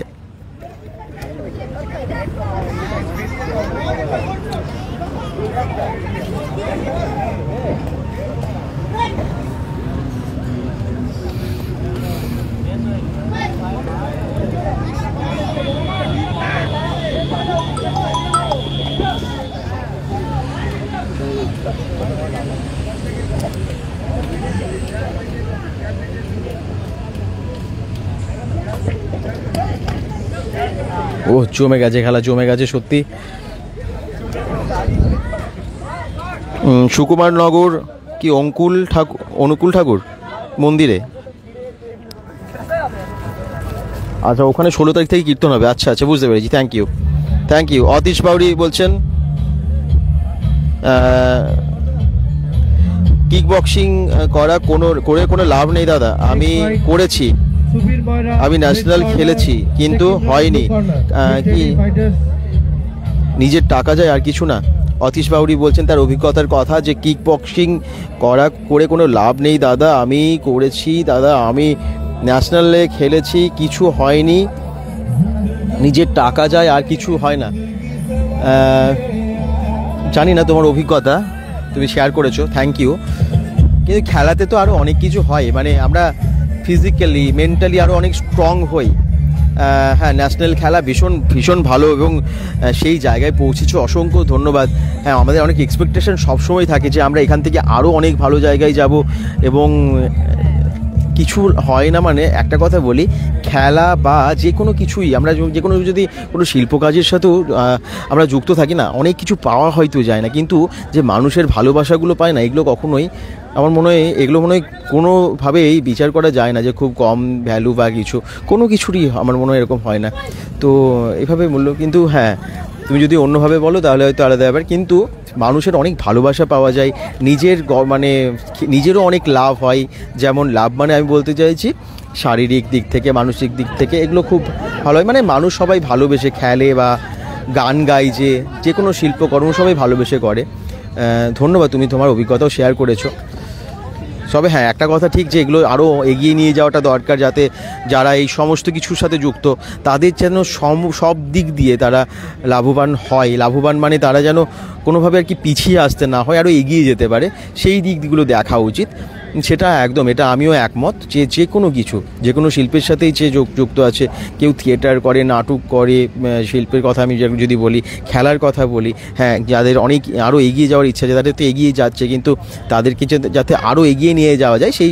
ও জমে গেছে খেলা, জমে গেছে সত্যি। সুকুমারনগর কি অনুকূল ঠাকুর মন্দিরে, আচ্ছা ওখানে 16 তারিখ থেকে কীর্তন হবে। আচ্ছা আচ্ছা, বুঝতে পেরেছি, thank you thank you. Atish Bauri বলছেন কিক বক্সিং করে কোনো লাভ নেই দাদা, আমি করেছি, আমি ন্যাশনাল খেলেছি কিন্তু হয়নি, কি নিজের টাকা যায় আর কিছু না। অতীশ বাউরি বলছেন তার অভিজ্ঞতার কথা যে কিক বক্সিং করে কোনো লাভ নেই দাদা, আমি করেছি দাদা, আমি ন্যাশনালে খেলেছি, কিছু হয়নি, নিজের টাকা যায় আর কিছু হয় না। জানি না তোমার অভিজ্ঞতা, তুমি শেয়ার করেছো, থ্যাংক ইউ। কিন্তু খেলাতে তো আরও অনেক কিছু হয়, মানে আমরা ফিজিক্যালি মেন্টালি আরও অনেক স্ট্রং হই। হ্যাঁ, ন্যাশনাল খেলা ভীষণ ভীষণ ভালো এবং সেই জায়গায় পৌঁছেছো, অসংখ্য ধন্যবাদ। হ্যাঁ, আমাদের অনেক এক্সপেকটেশন সবসময় থাকে যে আমরা এখান থেকে আরও অনেক ভালো জায়গায় যাব এবং কিছু হয় না। মানে একটা কথা বলি, খেলা বা যে কোনো কিছুই আমরা যে কোনো যদি কোনো শিল্প কাজের সাথেও আমরা যুক্ত থাকি না, অনেক কিছু পাওয়া হয়তো যায় না, কিন্তু যে মানুষের ভালোবাসাগুলো পায় না, এগুলো কখনোই আমার মনে হয় এগুলো মনে হয় কোনোভাবেই বিচার করা যায় না যে খুব কম ভ্যালু বা কিছু, কোনো কিছুরই আমার মনে হয় এরকম হয় না। তো এভাবে মূল্য, কিন্তু হ্যাঁ তুমি যদি অন্যভাবে বলো তাহলে হয়তো আলাদা ব্যাপার, কিন্তু মানুষের অনেক ভালোবাসা পাওয়া যায়, মানে নিজেরও অনেক লাভ হয়। যেমন লাভ মানে আমি বলতে চাইছি শারীরিক দিক থেকে, মানসিক দিক থেকে, এগুলো খুব ভালো হয়। মানে মানুষ সবাই ভালোবেসে খেলে বা গান গায়, যে কোনো শিল্পকর্ম সবাই ভালোবেসে করে। ধন্যবাদ, তুমি তোমার অভিজ্ঞতাও শেয়ার করেছো। তবে হ্যাঁ, একটা কথা ঠিক যে এগুলো আরও এগিয়ে নিয়ে যাওয়াটা দরকার, যাতে যারা এই সমস্ত কিছুর সাথে যুক্ত তাদের যেন সব দিক দিয়ে তারা লাভবান হয়। লাভবান মানে তারা যেন কোনোভাবে আর কি পিছিয়ে আসতে না হয়, আরও এগিয়ে যেতে পারে, সেই দিকগুলো দেখা উচিত। সেটা একদম, এটা আমিও একমত যে কোনো কিছু, যে কোনো শিল্পের সাথেই যে যুক্ত আছে, কেউ থিয়েটার করে, নাটক করে, শিল্পের কথা আমি যদি বলি, খেলার কথা বলি, হ্যাঁ যাদের অনেক আরও এগিয়ে যাওয়ার ইচ্ছা আছে, তাদের তো এগিয়ে যাচ্ছে, কিন্তু তাদেরকে যাতে আরও এগিয়ে নিয়ে যাওয়া যায়, সেই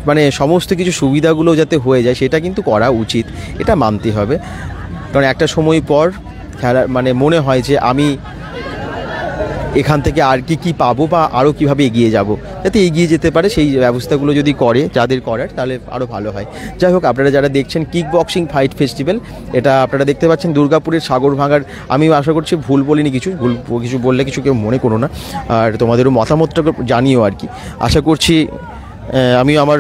মানে সমস্ত কিছু সুবিধাগুলো যাতে হয়ে যায়, সেটা কিন্তু করা উচিত, এটা মানতে হবে। কারণ একটা সময় পর খেলা মানে মনে হয় যে আমি এখান থেকে আর কি পাবো বা আরও কীভাবে এগিয়ে যাব, যাতে এগিয়ে যেতে পারে সেই ব্যবস্থাগুলো যদি করে যাদের করার, তাহলে আরও ভালো হয়। যাই হোক, আপনারা যারা দেখছেন কিক বক্সিং ফাইট ফেস্টিভ্যাল, এটা আপনারা দেখতে পাচ্ছেন দুর্গাপুরের সাগরভাঙার। আমি আশা করছি ভুল বলিনি, ভুল কিছু বললে কিছু কেউ মনে করো না, আর তোমাদেরও মতামতটা জানিও আর কি। আশা করছি আমি আমার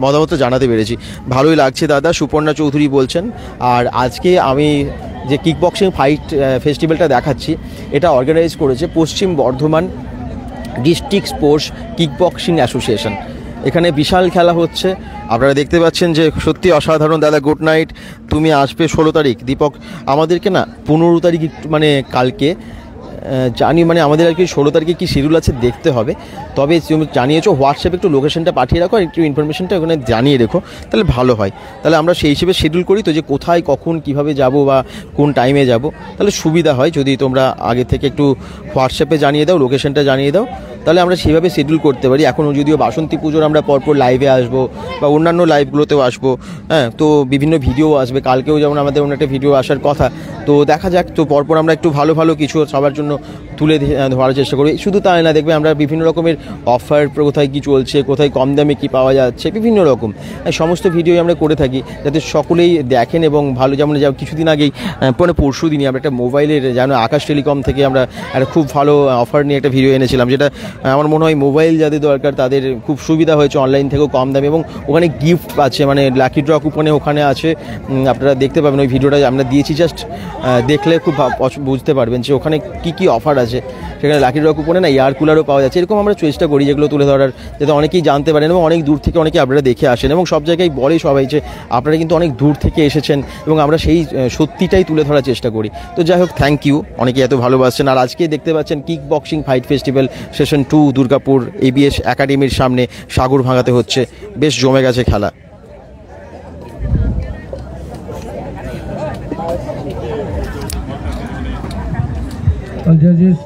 মতামত জানাতে পেরেছি। ভালোই লাগছে দাদা, সুপর্ণা চৌধুরী বলছেন। আর আজকে আমি যে কিক বক্সিং ফাইট ফেস্টিভ্যালটা দেখাচ্ছি, এটা অর্গানাইজ করেছে পশ্চিম Bardhaman district sports kick boxing association. এখানে বিশাল খেলা হচ্ছে, আপনারা দেখতে পাচ্ছেন যে সত্যি অসাধারণ। দাদা গুড নাইট, তুমি আসবে 16 তারিখ। দীপক, আমাদেরকে না 15 তারিখ মানে কালকে জানি, মানে আমাদের আর কি 16 তারিখে কী শিডিউল আছে দেখতে হবে। তবে তুমি জানিয়েছো, হোয়াটসঅ্যাপে একটু লোকেশনটা পাঠিয়ে রাখো, একটু ইনফরমেশনটা ওখানে জানিয়ে রেখো, তাহলে ভালো হয়। তাহলে আমরা সেই হিসেবে শিডিউল করি তো, যে কোথায় কখন কিভাবে যাব বা কোন টাইমে যাব, তাহলে সুবিধা হয়। যদি তোমরা আগে থেকে একটু হোয়াটসঅ্যাপে জানিয়ে দাও, লোকেশনটা জানিয়ে দাও, তাহলে আমরা সেভাবে শিডিউল করতে পারি। এখনও যদিও বাসন্তী পুজোর আমরা পরপর লাইভে আসবো বা অন্যান্য লাইভগুলোতেও আসবো, হ্যাঁ, তো বিভিন্ন ভিডিও আসবে। কালকেও যেমন আমাদের অন্য একটা ভিডিও আসার কথা, তো দেখা যাক। তো পরপর আমরা একটু ভালো ভালো কিছু সবার জন্য তুলে ধরার চেষ্টা করি। শুধু তাই না, দেখবে আমরা বিভিন্ন রকমের অফার, কোথায় কী চলছে, কোথায় কম দামে কী পাওয়া যাচ্ছে, বিভিন্ন রকম সমস্ত ভিডিও আমরা করে থাকি, যাতে সকলেই দেখেন এবং ভালো। যেমন কিছুদিন আগেই মানে পরশু দিনই আমরা একটা মোবাইলের, যেন আকাশ টেলিকম থেকে আমরা একটা খুব ভালো অফার নিয়ে একটা ভিডিও এনেছিলাম, যেটা আমার মনে হয় মোবাইল যাদের দরকার তাদের খুব সুবিধা হয়েছে, অনলাইন থেকেও কম দামে, এবং ওখানে গিফট আছে, মানে লাকি ড্র কুপনে ওখানে আছে, আপনারা দেখতে পাবেন। ওই ভিডিওটা আমরা দিয়েছি, জাস্ট দেখলে খুব বুঝতে পারবেন যে ওখানে কী কী অফার আছে। সেখানে লাকি ড্র কুপনে না এয়ার কুলারও পাওয়া যাচ্ছে। এরকম আমরা চেষ্টা করি যেগুলো তুলে ধরার, যাতে অনেকেই জানতে পারেন, এবং অনেক দূর থেকে অনেকে আপনারা দেখে আসেন, এবং সব জায়গায় বলে সবাই যে আপনারা কিন্তু অনেক দূর থেকে এসেছেন, এবং আমরা সেই সত্যিটাই তুলে ধরার চেষ্টা করি। তো যাই হোক, থ্যাংক ইউ, অনেকে এত ভালোবাসছেন। আর আজকে দেখতে পাচ্ছেন kick boxing fight festival session 2 Durgapur ABS একাডেমির সামনে সাগরভাঙাতে হচ্ছে, বেশ জমে গেছে খেলা। Judges,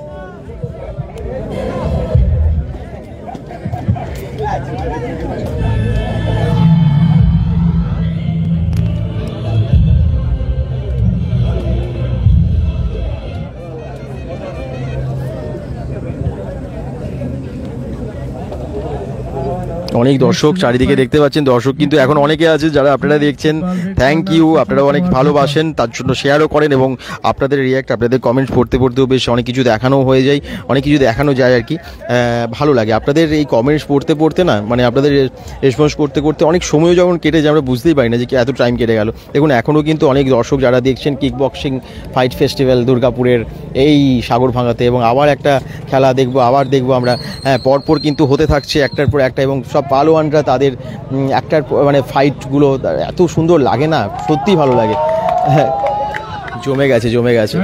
অনেক দর্শক চারিদিকে দেখতে পাচ্ছেন, দর্শক কিন্তু এখন অনেকে আছে যারা আপনারা দেখছেন, থ্যাংক ইউ, আপনারা অনেক ভালোবাসেন, তার জন্য শেয়ারও করেন, এবং আপনাদের রিয়াক্ট, আপনাদের কমেন্টস পড়তেও বেশ অনেক কিছু দেখানো হয়ে যায়, অনেক কিছু দেখানো যায় আর কি। ভালো লাগে আপনাদের এই কমেন্টস পড়তে না, মানে আপনাদের রেসপন্স করতে অনেক সময় যখন কেটে যায় আমরা বুঝতেই পারি না যে এত টাইম কেটে গেল। দেখুন এখনও কিন্তু অনেক দর্শক যারা দেখছেন কিক বক্সিং ফাইট ফেস্টিভ্যাল দুর্গাপুরের এই সাগরভাঙাতে, এবং আবার একটা খেলা দেখবো আমরা, হ্যাঁ, পরপর কিন্তু হতে থাকছে একটার পর একটা, এবং সব পালোয়ানরা তাদের একটার মানে ফাইটগুলো এত সুন্দর লাগে না, সত্যিই ভালো লাগে। হ্যাঁ, জমে গেছে।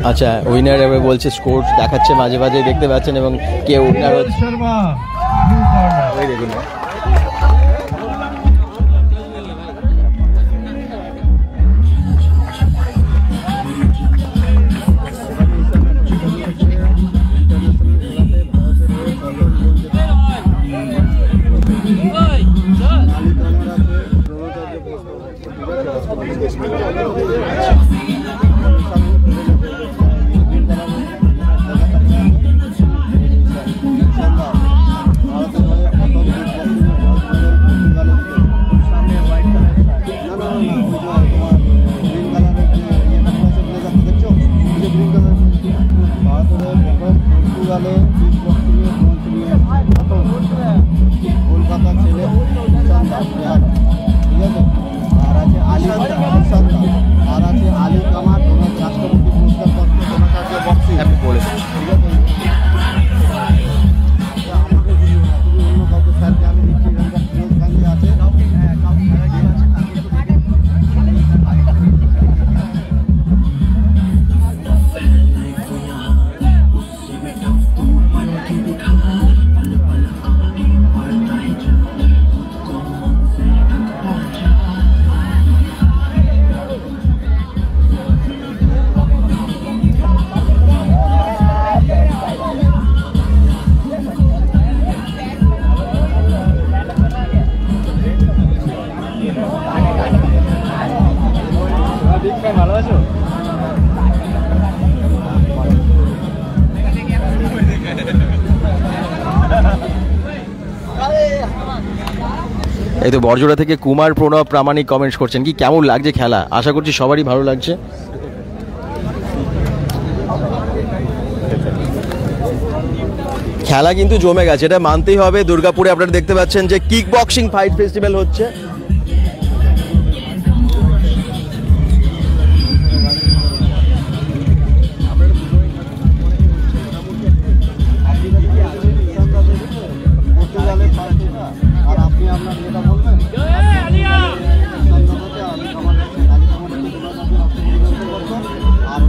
আচ্ছা, উইনার এবার বলছে, স্কোর দেখাচ্ছে মাঝে মাঝে দেখতে পাচ্ছেন, এবং কে উইনার হচ্ছে দেখুন। কলকাতা ছেলে আর আছে আর আছে আলী কামার, রাষ্ট্রপতি পুরস্কার প্রাপ্ত বক্সিং, ঠিক আছে। আমাকে অন্য কাউকে স্যারকে আমি দিচ্ছি, ফিরোজ গান্ধী আছে। এই তো বড়জোড়া থেকে কুমার প্রণব প্রামাণিক কমেন্টস করছেন কি কেমন লাগছে খেলা, আশা করছি সবারই ভালো লাগছে। খেলা কিন্তু জমে গেছে, এটা মানতেই হবে। দুর্গাপুরে আপনারা দেখতে পাচ্ছেন যে কিক বক্সিং ফাইট ফেস্টিভ্যাল হচ্ছে। আর আপনি আপনার যেটা বলবেন আর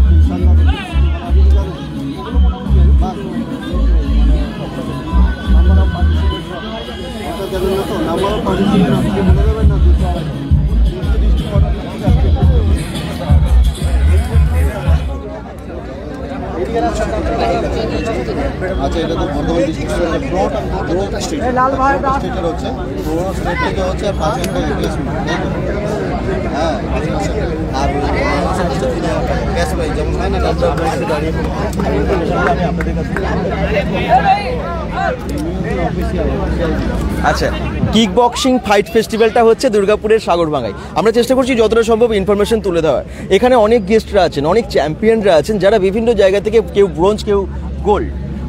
আচ্ছা, এটা তো বর্ধমান ডিস্ট্রিক্টের পুরোটা স্টেটের হচ্ছে, পুরো স্টেট থেকে হচ্ছে 5,000 টাকা প্লেসমেন্ট। হ্যাঁ, আর ক্যাশ প্রাইজ যেমন হয় না, আচ্ছা, কিক বক্সিং ফাইট ফেস্টিভ্যালটা হচ্ছে দুর্গাপুরের সাগরভাঙ্গায়। আমরা চেষ্টা করছি যতটা সম্ভব ইনফরমেশন তুলে দেওয়ার। এখানে অনেক গেস্টরা আছেন, অনেক চ্যাম্পিয়নরা আছেন, যারা বিভিন্ন জায়গা থেকে কেউ ব্রোঞ্জ, কেউ গোল্ড,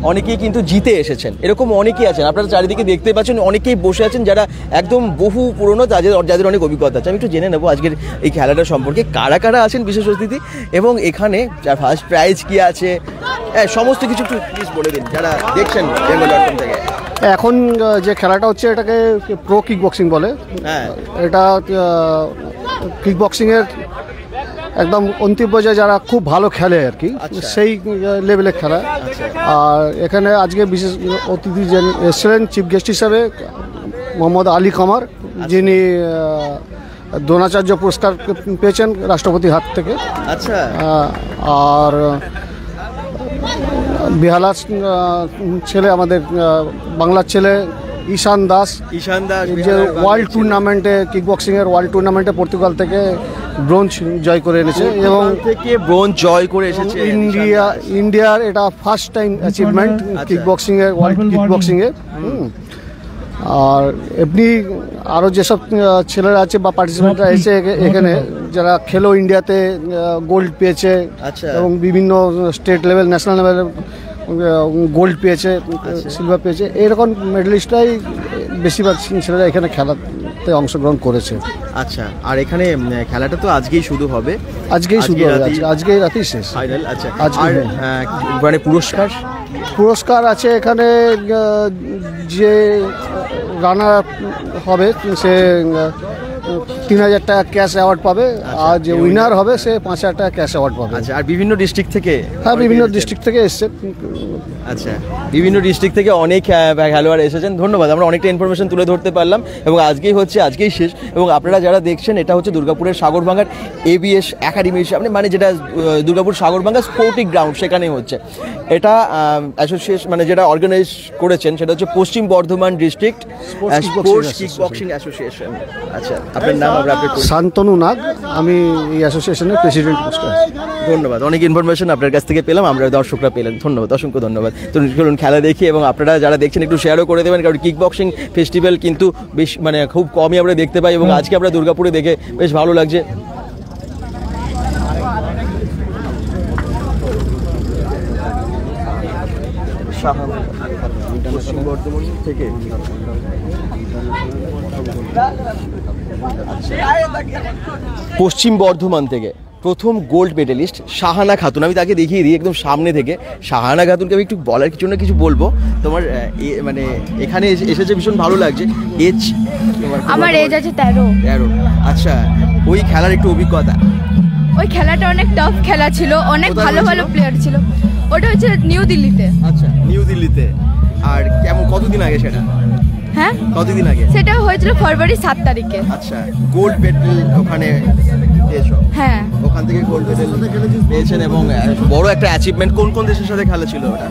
অনেকেই কিন্তু জিতে এসেছেন। এরকম অনেকেই আছেন, আপনারা চারিদিকে দেখতে পাচ্ছেন, অনেকেই বসে আছেন যারা একদম বহু পুরনো, যাদের অনেক অভিজ্ঞতা আছে। আমি একটু জেনে নেবো আজকের এই খেলাটা সম্পর্কে, কারা কারা আছেন বিশেষ অতিথি, এবং এখানে ফার্স্ট প্রাইজ কি আছে, সমস্ত কিছু একটু প্লিজ বলে দিন যারা দেখছেন বেঙ্গল.com থেকে। এখন যে খেলাটা হচ্ছে এটাকে প্রো কিক বক্সিং বলে। হ্যাঁ, এটা কিক বক্সিংয়ের একদম অন্তিম পর্যায়ে যারা খুব ভালো খেলে আর কি, সেই লেভেলের খেলা। আর এখানে আজকে বিশেষ অতিথি এসেছিলেন চিফ গেস্ট হিসাবে মোহাম্মদ আলী কামার, যিনি দ্রোণাচার্য পুরস্কার পেয়েছেন রাষ্ট্রপতির হাত থেকে। আচ্ছা, আর বেহালার ছেলে, আমাদের বাংলার ছেলে ঈশান দাস, যে ওয়ার্ল্ড টুর্নামেন্টে কিক বক্সিংয়ের ওয়ার্ল্ড টুর্নামেন্টে পর্তুগাল থেকে ব্রোঞ্জ জয় করে এনেছে এবং ব্রোঞ্জ জয় করে এসেছে ইন্ডিয়ার এটা ফার্স্ট টাইম অ্যাচিভমেন্ট কিক বক্সিংয়ের, ওয়ার্ল্ড কিক বক্সিংয়ে। আর এমনি আরও যেসব ছেলেরা আছে বা পার্টিসিপেন্টরা এসে এখানে, যারা খেলো ইন্ডিয়াতে গোল্ড পেয়েছে এবং বিভিন্ন স্টেট লেভেল, ন্যাশনাল লেভেলে গোল্ড পেয়েছে, সিলভার পেয়েছে, এরকম মেডেলিস্টরাই বেশিরভাগ ছেলেরা এখানে খেলাতে অংশগ্রহণ করেছে। আচ্ছা, আর এখানে খেলাটা তো আজকেই শুরু হবে, আজকেই রাতেই শেষ ফাইনাল। আচ্ছা, আর মানে পুরস্কার আছে এখানে, যে রানার হবে সে 3,000 টাকা ক্যাশ অ্যাওয়ার্ড পাবে, আর যে উইনার হবে সে 5,000 টাকা ক্যাশ অ্যাওয়ার্ড পাবে। আচ্ছা, আর বিভিন্ন ডিস্ট্রিক্ট থেকে? হ্যাঁ, বিভিন্ন ডিস্ট্রিক্ট থেকে এসছে। আচ্ছা, বিভিন্ন ডিস্ট্রিক্ট থেকে অনেক খেলোয়াড় এসেছেন। ধন্যবাদ, আমরা অনেকটা ইনফরমেশন তুলে ধরতে পারলাম, এবং আজকেই শেষ। এবং আপনারা যারা দেখছেন, এটা হচ্ছে দুর্গাপুরের সাগরভাঙ্গার ABS একাডেমির সামনে, মানে যেটা দুর্গাপুর সাগরভাঙ্গা স্পোর্টিং গ্রাউন্ড, সেখানেই হচ্ছে। এটা অ্যাসোসিয়েশন, মানে যেটা অর্গানাইজ করেছেন সেটা হচ্ছে পশ্চিম Bardhaman district sports kick boxing association. আচ্ছা, আপনার নাম? শান্তনু নাগ, আমি এই অ্যাসোসিয়েশনের প্রেসিডেন্ট পোস্টে আছি। ধন্যবাদ, অনেক ইনফরমেশন আপনার কাছ থেকে পেলাম, আমরা দর্শকরা পেলেন। ধন্যবাদ, অসংখ্য ধন্যবাদ। তো চলুন খেলা দেখি, এবং আপনারা যারা দেখছেন একটু শেয়ারও করে দেবেন, কারণ কিক বক্সিং ফেস্টিভ্যাল কিন্তু বেশ, মানে খুব কমই আমরা দেখতে পাই, এবং আজকে আমরা দুর্গাপুরে দেখে বেশ ভালো লাগছে। পশ্চিম বর্ধমান থেকে পশ্চিম বর্ধমান থেকে প্রথম গোল্ড মেডেলিস্ট শাহানা খাতুন। আমি তাকে দেখিয়ে দিই একদম সামনে থেকে। শাহানা খাতুনকে আমি একটু বলার কিছু না কিছু বলবো। তোমার মানে এখানে এসেছে ভীষণ ভালো লাগছে। আমার এজ আছে 13। আচ্ছা, ওই খেলার একটু অভিজ্ঞতা? ওই খেলাটা অনেক টাফ খেলা ছিল, অনেক ভালো ভালো প্লেয়ার ছিল। ওটা হচ্ছে নিউ দিল্লিতে। আচ্ছা, নিউ দিল্লিতে। আর কেমন, কতদিন আগে সেটা? হ্যাঁ, কতদিন আগে? সেটা হয়েছিল ফেব্রুয়ারি 7 তারিখে। আচ্ছা, গোল্ড মেডেল ওখানে পেয়েছো? হ্যাঁ, ওখান থেকে গোল্ড মেডেল পেয়েছেন, এবং বড় একটা অ্যাচিভমেন্ট। কোন কোন দেশের সাথে খেলা ছিল ওটা?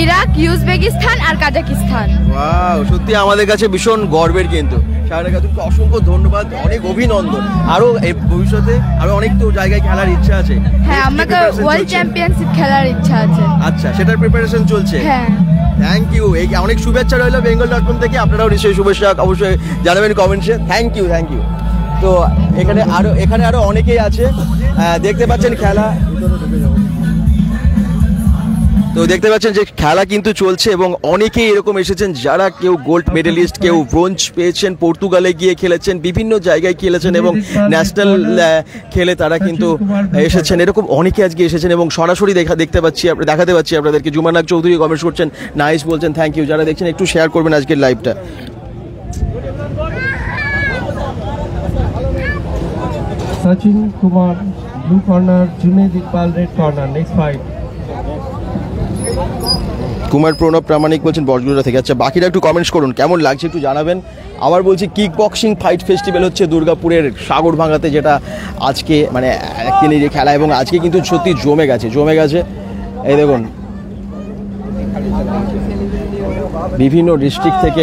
ইরাক, উজবেকিস্তান আর কাজাকিস্তান। ওয়াও, সত্যি আমাদের কাছে ভীষণ গর্বের। কিন্তু শাহানা খাতুনকে অসংখ্য ধন্যবাদ, অনেক অভিনন্দন। আরো ভবিষ্যতে আরো অনেক তো জায়গায় খেলার ইচ্ছা আছে। হ্যাঁ, আমাকে ওয়ার্ল্ড চ্যাম্পিয়নশিপ খেলার ইচ্ছা আছে। আচ্ছা, সেটার প্রিপারেশন চলছে? হ্যাঁ। Thank you. এই অনেক শুভেচ্ছা রইলো bengal.com থেকে, আপনারাও নিশ্চয়ই শুভেচ্ছা অবশ্যই জানাবেন কমেন্টসে। Thank you. তো এখানে আরো অনেকেই আছে, দেখতে পাচ্ছেন খেলা, তো দেখতে পাচ্ছেন যে খেলা কিন্তু চলছে এবং অনেকেই এরকম এসেছেন যারা কেউ গোল্ড মেডেলিস্ট, কেউ ব্রোঞ্জ পেয়েছেন, পর্তুগালে গিয়ে খেলেছেন, বিভিন্ন জায়গায় খেলেছেন এবং ন্যাশনাল খেলে তারা কিন্তু এসেছেন। এরকম অনেকে আজকে এসেছেন এবং সরাসরি দেখাতে পাচ্ছি আপনাদেরকে। জুমানাক চৌধুরী কমেন্টস করছেন, নাইস বলছেন, থ্যাংক ইউ। যারা দেখছেন একটু শেয়ার করবেন আজকের লাইভটা। Sachin Kumar, blue corner, Junaid Iqbal, red corner. Next fight. Kumar Pranab প্রামাণিক বলছেন বজগুড়া থেকে। আচ্ছা, বাকিরা একটু কমেন্টস করুন, কেমন লাগছে একটু জানাবেন। আবার বলছি, কিক বক্সিং ফাইট ফেস্টিভ্যাল হচ্ছে দুর্গাপুরের সাগরভাঙাতে, যেটা আজকে মানে একদিনের যে খেলা, এবং আজকে কিন্তু সত্যি জমে গেছে। এই দেখুন, বিভিন্ন ডিস্ট্রিক্ট থেকে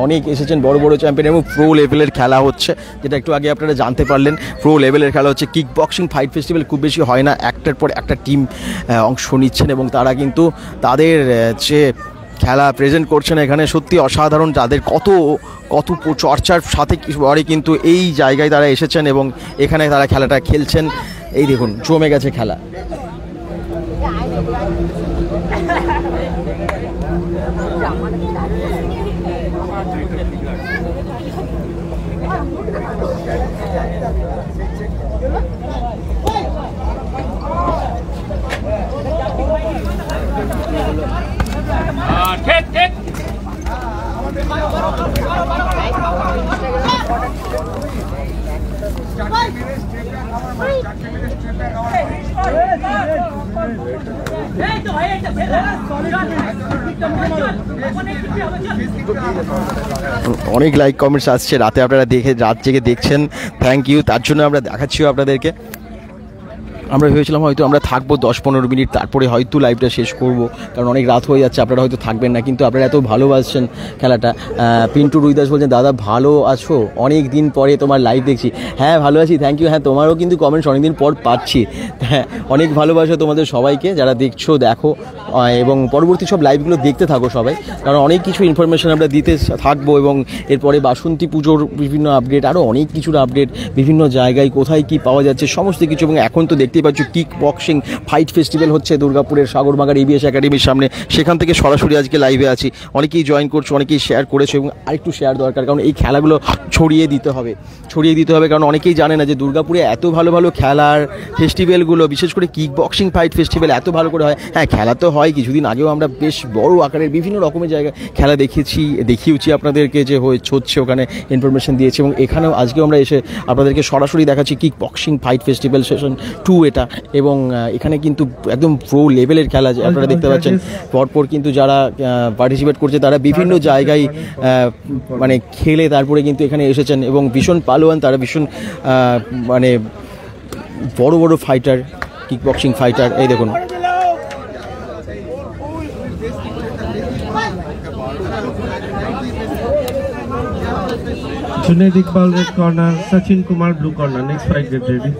অনেক এসেছেন, বড় বড় চ্যাম্পিয়ন এবং প্রো লেভেলের খেলা হচ্ছে, যেটা একটু আগে আপনারা জানতে পারলেন। প্রো লেভেলের খেলা হচ্ছে। কিক বক্সিং ফাইট ফেস্টিভ্যাল খুব বেশি হয় না, একটার পর একটা টিম অংশ নিচ্ছেন এবং তারা কিন্তু তাদের যে খেলা প্রেজেন্ট করছেন এখানে সত্যি অসাধারণ। তাদের কত চর্চার সাথে পরে কিন্তু এই জায়গায় তারা এসেছেন এবং এখানে তারা খেলাটা খেলছেন। এই দেখুন, জমে গেছে খেলা। অনেক লাইক কমেন্টস আসছে, রাত জেগে দেখছেন, থ্যাংক ইউ। তার জন্য আমরা দেখাচ্ছিও আপনাদেরকে। আমরা ভেবেছিলাম হয়তো আমরা থাকবো 10-15 মিনিট, তারপরে হয়তো লাইভটা শেষ করব, কারণ অনেক রাত হয়ে যাচ্ছে, আপনারা হয়তো থাকবেন না, কিন্তু আপনারা এত ভালোবাসছেন খেলাটা। পিন্টু রুইদাস বলছেন, দাদা ভালো আছো, অনেক দিন পরে তোমার লাইভ দেখছি। হ্যাঁ, ভালো আছি, থ্যাংক ইউ। হ্যাঁ, তোমারও কিন্তু কমেন্টস অনেক দিন পর পাচ্ছি। হ্যাঁ, অনেক ভালোবাসা তোমাদের সবাইকে, যারা দেখো এবং পরবর্তী সব লাইভগুলো দেখতে থাকো সবাই, কারণ অনেক কিছু ইনফরমেশন আমরা দিতে থাকবো। এবং এরপরে বাসন্তী পুজোর বিভিন্ন আপডেট, আরও অনেক কিছুর আপডেট, বিভিন্ন জায়গায় কোথায় কি পাওয়া যাচ্ছে সমস্ত কিছু। এবং এখন তো দেখতেই পাচ্ছ কিক বক্সিং ফাইট ফেস্টিভ্যাল হচ্ছে দুর্গাপুরের সাগরভাঙার এবিএস একাডেমির সামনে, সেখান থেকে সরাসরি আজকে লাইভে আছি। অনেকেই জয়েন করছো, অনেকেই শেয়ার করেছো, এবং আরেকটু শেয়ার দরকার, কারণ এই খেলাগুলো ছড়িয়ে দিতে হবে, কারণ অনেকেই জানে না যে দুর্গাপুরে এত ভালো ভালো খেলার ফেস্টিভ্যালগুলো, বিশেষ করে কিক বক্সিং ফাইট ফেস্টিভ্যাল এত ভালো করে হয়। হ্যাঁ, খেলা তো হয়, কিছুদিন আগেও আমরা বেশ বড় আকারের বিভিন্ন রকমের জায়গায় খেলা দেখিয়েছি আপনাদেরকে, যে হচ্ছে ওখানে ইনফরমেশন দিয়েছি। এবং এখানেও আজকেও আমরা এসে আপনাদেরকে সরাসরি দেখাচ্ছি kick boxing fight festival session 2 এটা। এবং এখানে কিন্তু একদম প্রো লেভেলের খেলা আপনারা দেখতে পাচ্ছেন। পরপর কিন্তু যারা পার্টিসিপেট করছে তারা বিভিন্ন জায়গায় মানে খেলে তারপরে কিন্তু এখানে এসেছেন, এবং ভীষণ পালোয়ান তারা, ভীষণ মানে বড় বড় ফাইটার, কিক বক্সিং ফাইটার। এই দেখুন, Junaid Iqbal, red corner, Sachin Kumar, blue corner. Next fight, get ready.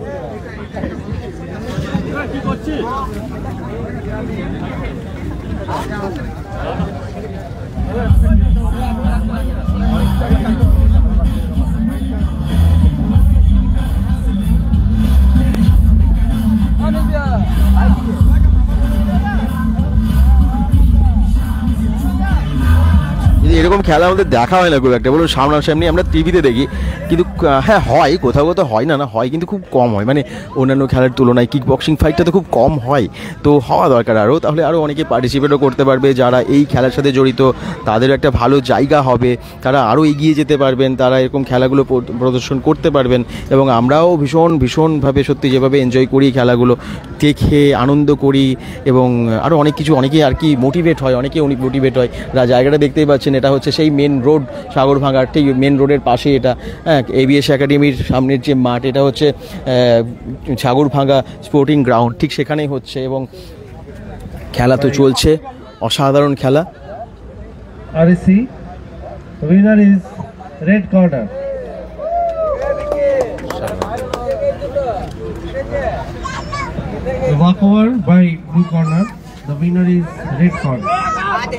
এরকম খেলা আমাদের দেখা হয় না খুব একটা, বলুন সামনাসামনি আমরা টিভিতে দেখি, কিন্তু হ্যাঁ হয়, কোথাও হয় না হয়, কিন্তু খুব কম হয়, মানে অন্যান্য খেলার তুলনায় কিক বক্সিং ফাইটটা তো খুব কম হয়। তো হওয়া দরকার আরও, তাহলে আরও অনেকে পার্টিসিপেটও করতে পারবে, যারা এই খেলার সাথে জড়িত তাদের একটা ভালো জায়গা হবে, তারা আরও এগিয়ে যেতে পারবেন, তারা এরকম খেলাগুলো প্রদর্শন করতে পারবেন। এবং আমরাও ভীষণভাবে সত্যি যেভাবে এনজয় করি খেলাগুলো দেখে আনন্দ করি, এবং আরও অনেক কিছু, অনেকেই আর কি মোটিভেট হয়, অনেক মোটিভেট হয়। জায়গাটা দেখতেই পাচ্ছেন, এটা হচ্ছে সেই মেন রোড সাগরভাঙার, ঠিক মেন রোডের পাশে এটা। হ্যাঁ, এবিএস একাডেমির সামনের যে মাঠ, এটা হচ্ছে সাগরভাঙা স্পোর্টিং গ্রাউন্ড, ঠিক সেখানেই হচ্ছে। এবং খেলা তো চলছে, অসাধারণ খেলা। RSC, winner is red corner. The walkover by blue corner. The winner is red corner. Check,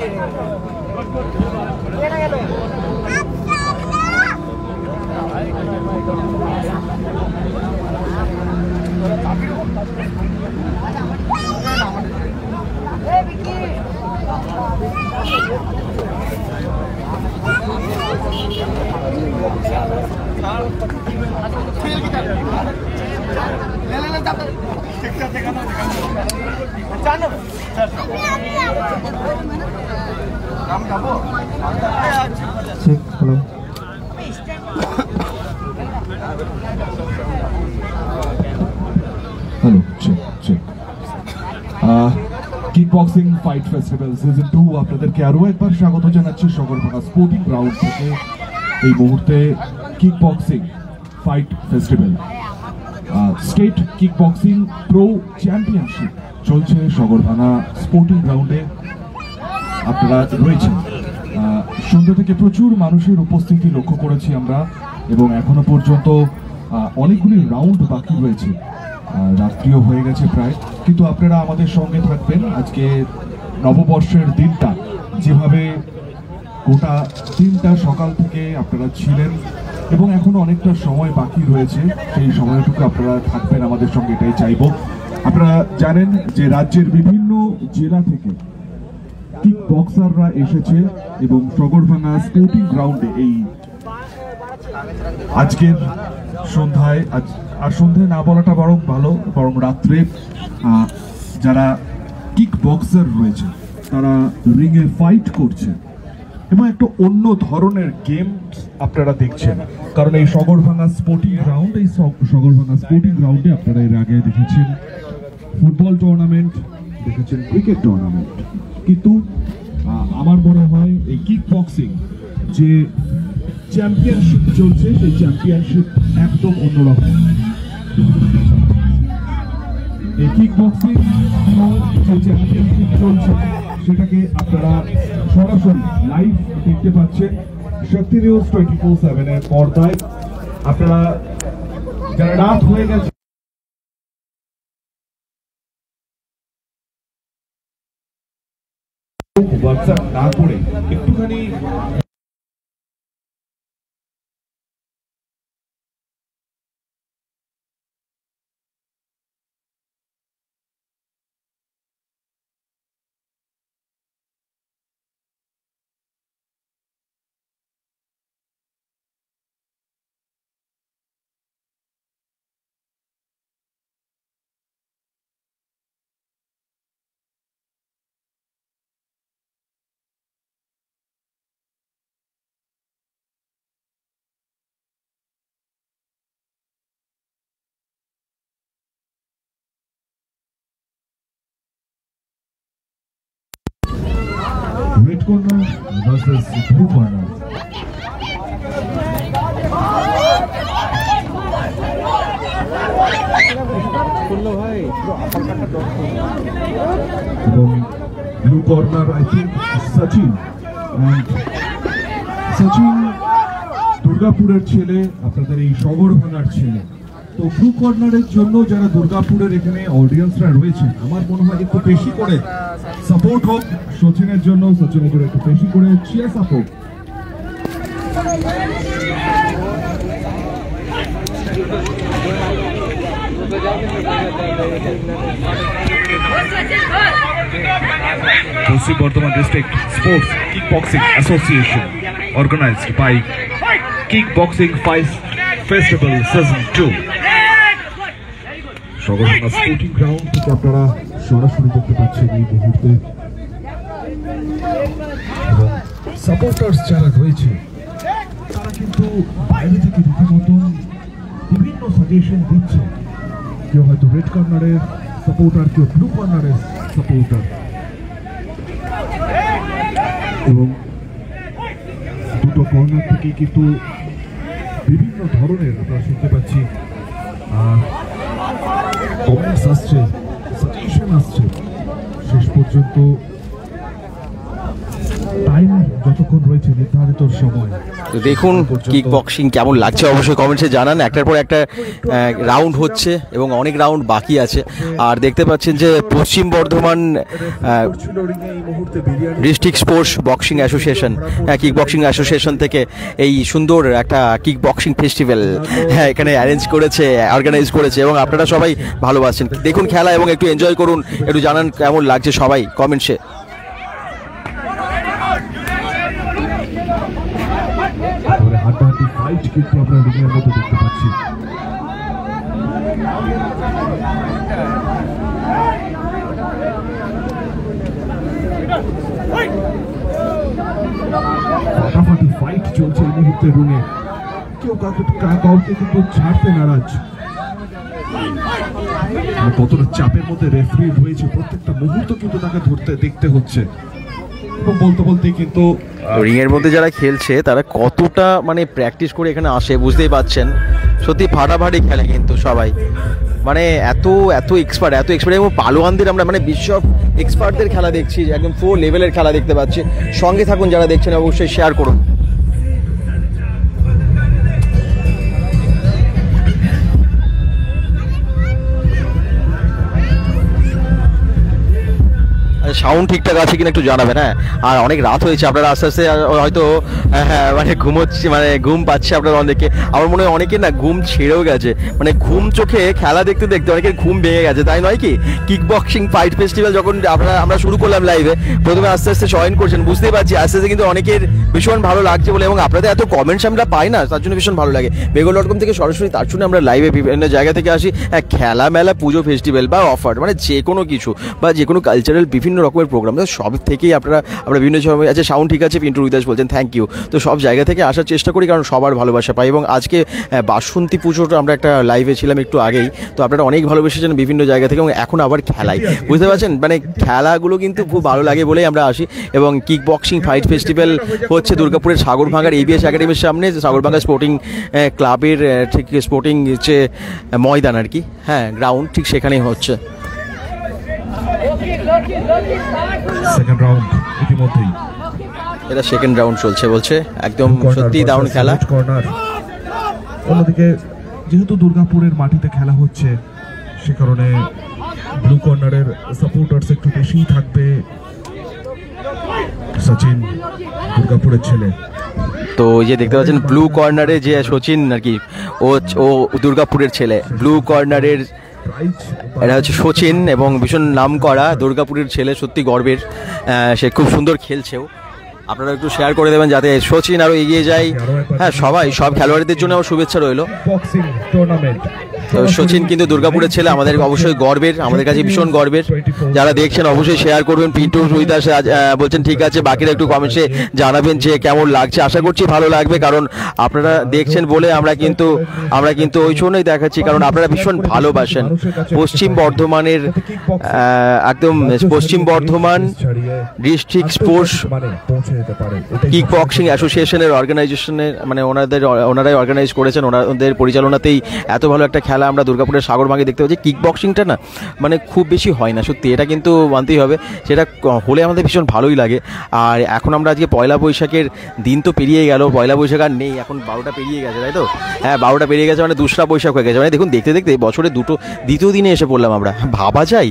hello. Hello, check. Kick boxing fight festival season 2 আপনাদেরকে আরো একবার স্বাগত জানাচ্ছি সগরভাঙ্গা স্পোর্টিং গ্রাউন্ড থেকে। এই মুহূর্তে kick boxing fight festival state kick boxing pro championship চলছে Sagarbhanga sporting গ্রাউন্ডে। আপনারা রয়েছেন সন্ধ্যা থেকে প্রচুর মানুষের উপস্থিতি লক্ষ্য করেছি আমরা, এবং এখনো পর্যন্ত অনেকগুলি রাউন্ড বাকি রয়েছে, রাত্রিও হয়ে গেছে প্রায়, কিন্তু আপনারা আমাদের সঙ্গে থাকবেন। আজকে নববর্ষের দিনটা যেভাবে গোটা দিনটা সকাল থেকে আপনারা ছিলেন এবং এখনো অনেকটা সময় বাকি রয়েছে, সেই সময়টুকু আপনারা থাকবেন আমাদের সঙ্গে, এটাই চাইবো। আপনারা জানেন যে রাজ্যের বিভিন্ন জেলা থেকে কিক বক্সাররা এসেছে এবং সগরভাঙ্গা স্পোর্টিং গ্রাউন্ডে এই আজকের সন্ধ্যায়, আর সন্ধ্যায় না বলাটা বরং ভালো, বরং রাত্রে যারা কিক বক্সার রয়েছে তারা রিংয়ে ফাইট করছে এবং একটা অন্য ধরনের গেম আপনারা দেখছেন। কারণ এই সগরভাঙ্গা স্পোর্টিং গ্রাউন্ড, এই সগরভাঙ্গা স্পোর্টিং গ্রাউন্ডে আপনারা এর আগে দেখেছেন ফুটবল টুর্নামেন্ট, দেখেছেন ক্রিকেট টুর্নামেন্ট, কিন্তু আমার মনে হয় এই কিক বক্সিং যে চ্যাম্পিয়নশিপ চলছে সেই চ্যাম্পিয়নশিপ একদম অন্যরকম। এই কিক বক্সিং যে চ্যাম্পিয়নশিপ চলছে সেটাকে আপনারা সরাসরি লাইভ দেখতে পাচ্ছেন শক্তি নিউজ 24/7 এর পর্দায়। আপনারা যারা রাত হয়ে গেছে হোয়াটসঅ্যাপ না করে একটুখানি red corner versus blue corner. Blue corner, I think Sachin, and Sachin দুর্গাপুরের ছেলে, আপনাদের এই সগরভাঙ্গার ছেলে। তো ব্লু কর্নারের জন্য যারা দুর্গাপুরের এখানে অডিয়েন্সরা রয়েছে, আমার মনে হয় একটু বেশি করে সাপোর্ট হোক সচিনের জন্য, সচিনের জন্য একটু বেশি করে cheer support. Paschim Bardhaman district sports kick boxing association organized by Kickboxing Fight Festival Season 2. Sagarbhanga sporting ground থেকে আপনারা সরাসরি দেখতে পাচ্ছেন এই মুহূর্তে, এবং সাপোর্টার্স যারা রয়েছে তারা কিন্তু বাইরে থেকে রীতিমতন বিভিন্ন সাজেশন দিচ্ছে। কেউ হয়তো রেড কর্নারের সাপোর্টার, কেউ ব্লু কর্নারের সাপোর্টার, এবং দুটো কর্নার থেকে কিন্তু বিভিন্ন ধরনের আমরা শুনতে পাচ্ছি কমেন্টস আসছে, সাজেশন আসছে। শেষ পর্যন্ত টাইম যতক্ষণ রয়েছে নির্ধারিত সময়। তো দেখুন কিক বক্সিং কেমন লাগছে অবশ্যই কমেন্টসে জানান। একটার পর একটা রাউন্ড হচ্ছে এবং অনেক রাউন্ড বাকি আছে। আর দেখতে পাচ্ছেন যে পশ্চিম Bardhaman district sports boxing association, kick boxing association থেকে এই সুন্দর একটা কিক বক্সিং ফেস্টিভ্যাল এখানে অ্যারেঞ্জ করেছে, অর্গানাইজ করেছে এবং আপনারা সবাই ভালোবাসেন। দেখুন খেলা এবং একটু এনজয় করুন, একটু জানান কেমন লাগছে সবাই কমেন্টসে। হাড্ডাহাড্ডি ফাইট কিন্তু আমরা রিংয়ের মধ্যে দেখতে পাচ্ছি। ফাটাফাটি ফাইট চলছে এই মুহূর্তে রুমে, কেউ কাউকে কিন্তু ছাড়তে নারাজ। কতটা চাপের মধ্যে রেফারি রয়েছে, প্রত্যেকটা মুহূর্ত কিন্তু তাকে ধরতে দেখতে হচ্ছে এবং বলতে বলতে কিন্তু রিংয়ের মধ্যে যারা খেলছে তারা কতটা মানে প্র্যাকটিস করে এখানে আসে বুঝতেই পাচ্ছেন। সত্যি ফাটাফাটি খেলে কিন্তু সবাই, মানে এত এক্সপার্ট এবং পালোয়ানদের আমরা মানে বিশ্ব এক্সপার্টদের খেলা দেখছি, একদম 4 লেভেলের খেলা দেখতে পাচ্ছি। সঙ্গে থাকুন, যারা দেখছেন অবশ্যই শেয়ার করুন। সাউন্ড ঠিকঠাক আছে কিনা একটু জানাবেন। হ্যাঁ, আর অনেক রাত হয়েছে, আপনারা আস্তে আস্তে হয়তো মানে ঘুমোচ্ছে, মানে ঘুম পাচ্ছে আপনারা অনেকে। আমার মনে হয় অনেকে না ঘুম ছেড়েও গেছে, মানে ঘুম চোখে খেলা দেখতে দেখতে অনেকের ঘুম ভেঙে গেছে, তাই নয় কি? কিক বক্সিং ফাইট ফেস্টিভ্যাল যখন আমরা শুরু করলাম লাইভে, প্রথমে আস্তে আস্তে জয়েন করছেন, বুঝতেই পারছি আস্তে আস্তে কিন্তু অনেকের ভীষণ ভালো লাগছে বলে, এবং আপনাদের এত কমেন্টস আমরা পাই না, তার জন্য ভীষণ ভালো লাগে। bengal.com থেকে সরাসরি তার জন্য আমরা লাইভে বিভিন্ন জায়গা থেকে আসি। খেলা মেলা, পুজো, ফেস্টিভ্যাল বা অফার, মানে যে কোনো কিছু বা যে কোনো কালচারাল বিভিন্ন রকমের প্রোগ্রাম, সব থেকেই আমরা বিভিন্ন সময় আছে। সাউন্ড ঠিক আছে, পিন্টু রুইদাস বলছেন থ্যাংক ইউ। তো সব জায়গা থেকে আসার চেষ্টা করি, কারণ সবার ভালোবাসা পাই। এবং আজকে বাসন্তী পুজোটা আমরা একটা লাইভে ছিলাম একটু আগেই, তো আপনারা অনেক ভালোবেসেছেন বিভিন্ন জায়গা থেকে, এবং এখন আবার খেলাই, বুঝতে পারছেন, মানে খেলাগুলো কিন্তু খুব ভালো লাগে বলেই আমরা আসি। এবং কিক বক্সিং ফাইট ফেস্টিভ্যাল হচ্ছে দুর্গাপুরের সাগরভাঙার ABS একাডেমির সামনে, সাগরভাঙা স্পোর্টিং ক্লাবের ঠিক স্পোর্টিং যে ময়দান আর কি, হ্যাঁ গ্রাউন্ড, ঠিক সেখানেই হচ্ছে। সেকেন্ড রাউন্ড ইতিমধ্যেই, এটা সেকেন্ড রাউন্ড চলছে বলছে, একদম সত্যি দারুণ খেলা। কর্নার। অন্যদিকে যেহেতু দুর্গাপুরের মাটিতে খেলা হচ্ছে, সে কারণে ব্লু কর্নারের সাপোর্টার্স একটু বেশিই থাকবে। সচিন দুর্গাপুরের ছেলে, তো এই যে দেখতে পাচ্ছেন ব্লু কর্নারে যে সচিন আর কি, ও দুর্গাপুরের ছেলে। ব্লু কর্নারের এটা হচ্ছে সচিন এবং ভীষণ নাম করা দুর্গাপুরের ছেলে, সত্যি গর্বের। সে খুব সুন্দর খেলছেও, আপনারা একটু শেয়ার করে দেবেন যাতে সচিন আরও এগিয়ে যায়। হ্যাঁ, সব খেলোয়াড়দের জন্য আমার শুভেচ্ছা রইল। বক্সিং টুর্নামেন্ট, তো সচিন কিন্তু দুর্গাপুরের ছেলে, আমাদের অবশ্যই গর্বের, আমাদের কাছে ভীষণ গর্বের। যারা দেখছেন অবশ্যই শেয়ার করবেন। পিন্টু রুইদাস বলছেন ঠিক আছে, বাকিরা একটু কমেন্টসে জানাবেন যে কেমন লাগছে। আশা করছি ভালো লাগবে, কারণ আপনারা দেখছেন বলে আমরা কিন্তু ওই জন্যই দেখাচ্ছি, কারণ আপনারা ভীষণ ভালোবাসেন। পশ্চিম বর্ধমানের একদম পশ্চিম Bardhaman district sports kick boxing অ্যাসোসিয়েশনের অর্গানাইজেশনের, মানে ওনারাই অর্গানাইজ করেছেন, ওনাদের পরিচালনাতেই এত ভালো একটা খেলা আমরা দুর্গাপুরের সাগরভাঙে দেখতে পাচ্ছি। কিক বক্সিংটা না মানে খুব বেশি হয় না সত্যি, এটা কিন্তু মানতেই হবে, সেটা হলে আমাদের ভীষণ ভালোই লাগে। আর এখন আমরা আজকে পয়লা বৈশাখের দিন তো পেরিয়ে গেল, পয়লা বৈশাখ আর নেই, এখন 12টা পেরিয়ে গেছে, তাই তো? হ্যাঁ, 12টা পেরিয়ে গেছে, মানে দুসরা বৈশাখ হয়ে গেছে। মানে দেখুন, দেখতে দেখতে বছরে দ্বিতীয় দিনে এসে পড়লাম আমরা, ভাবা যায়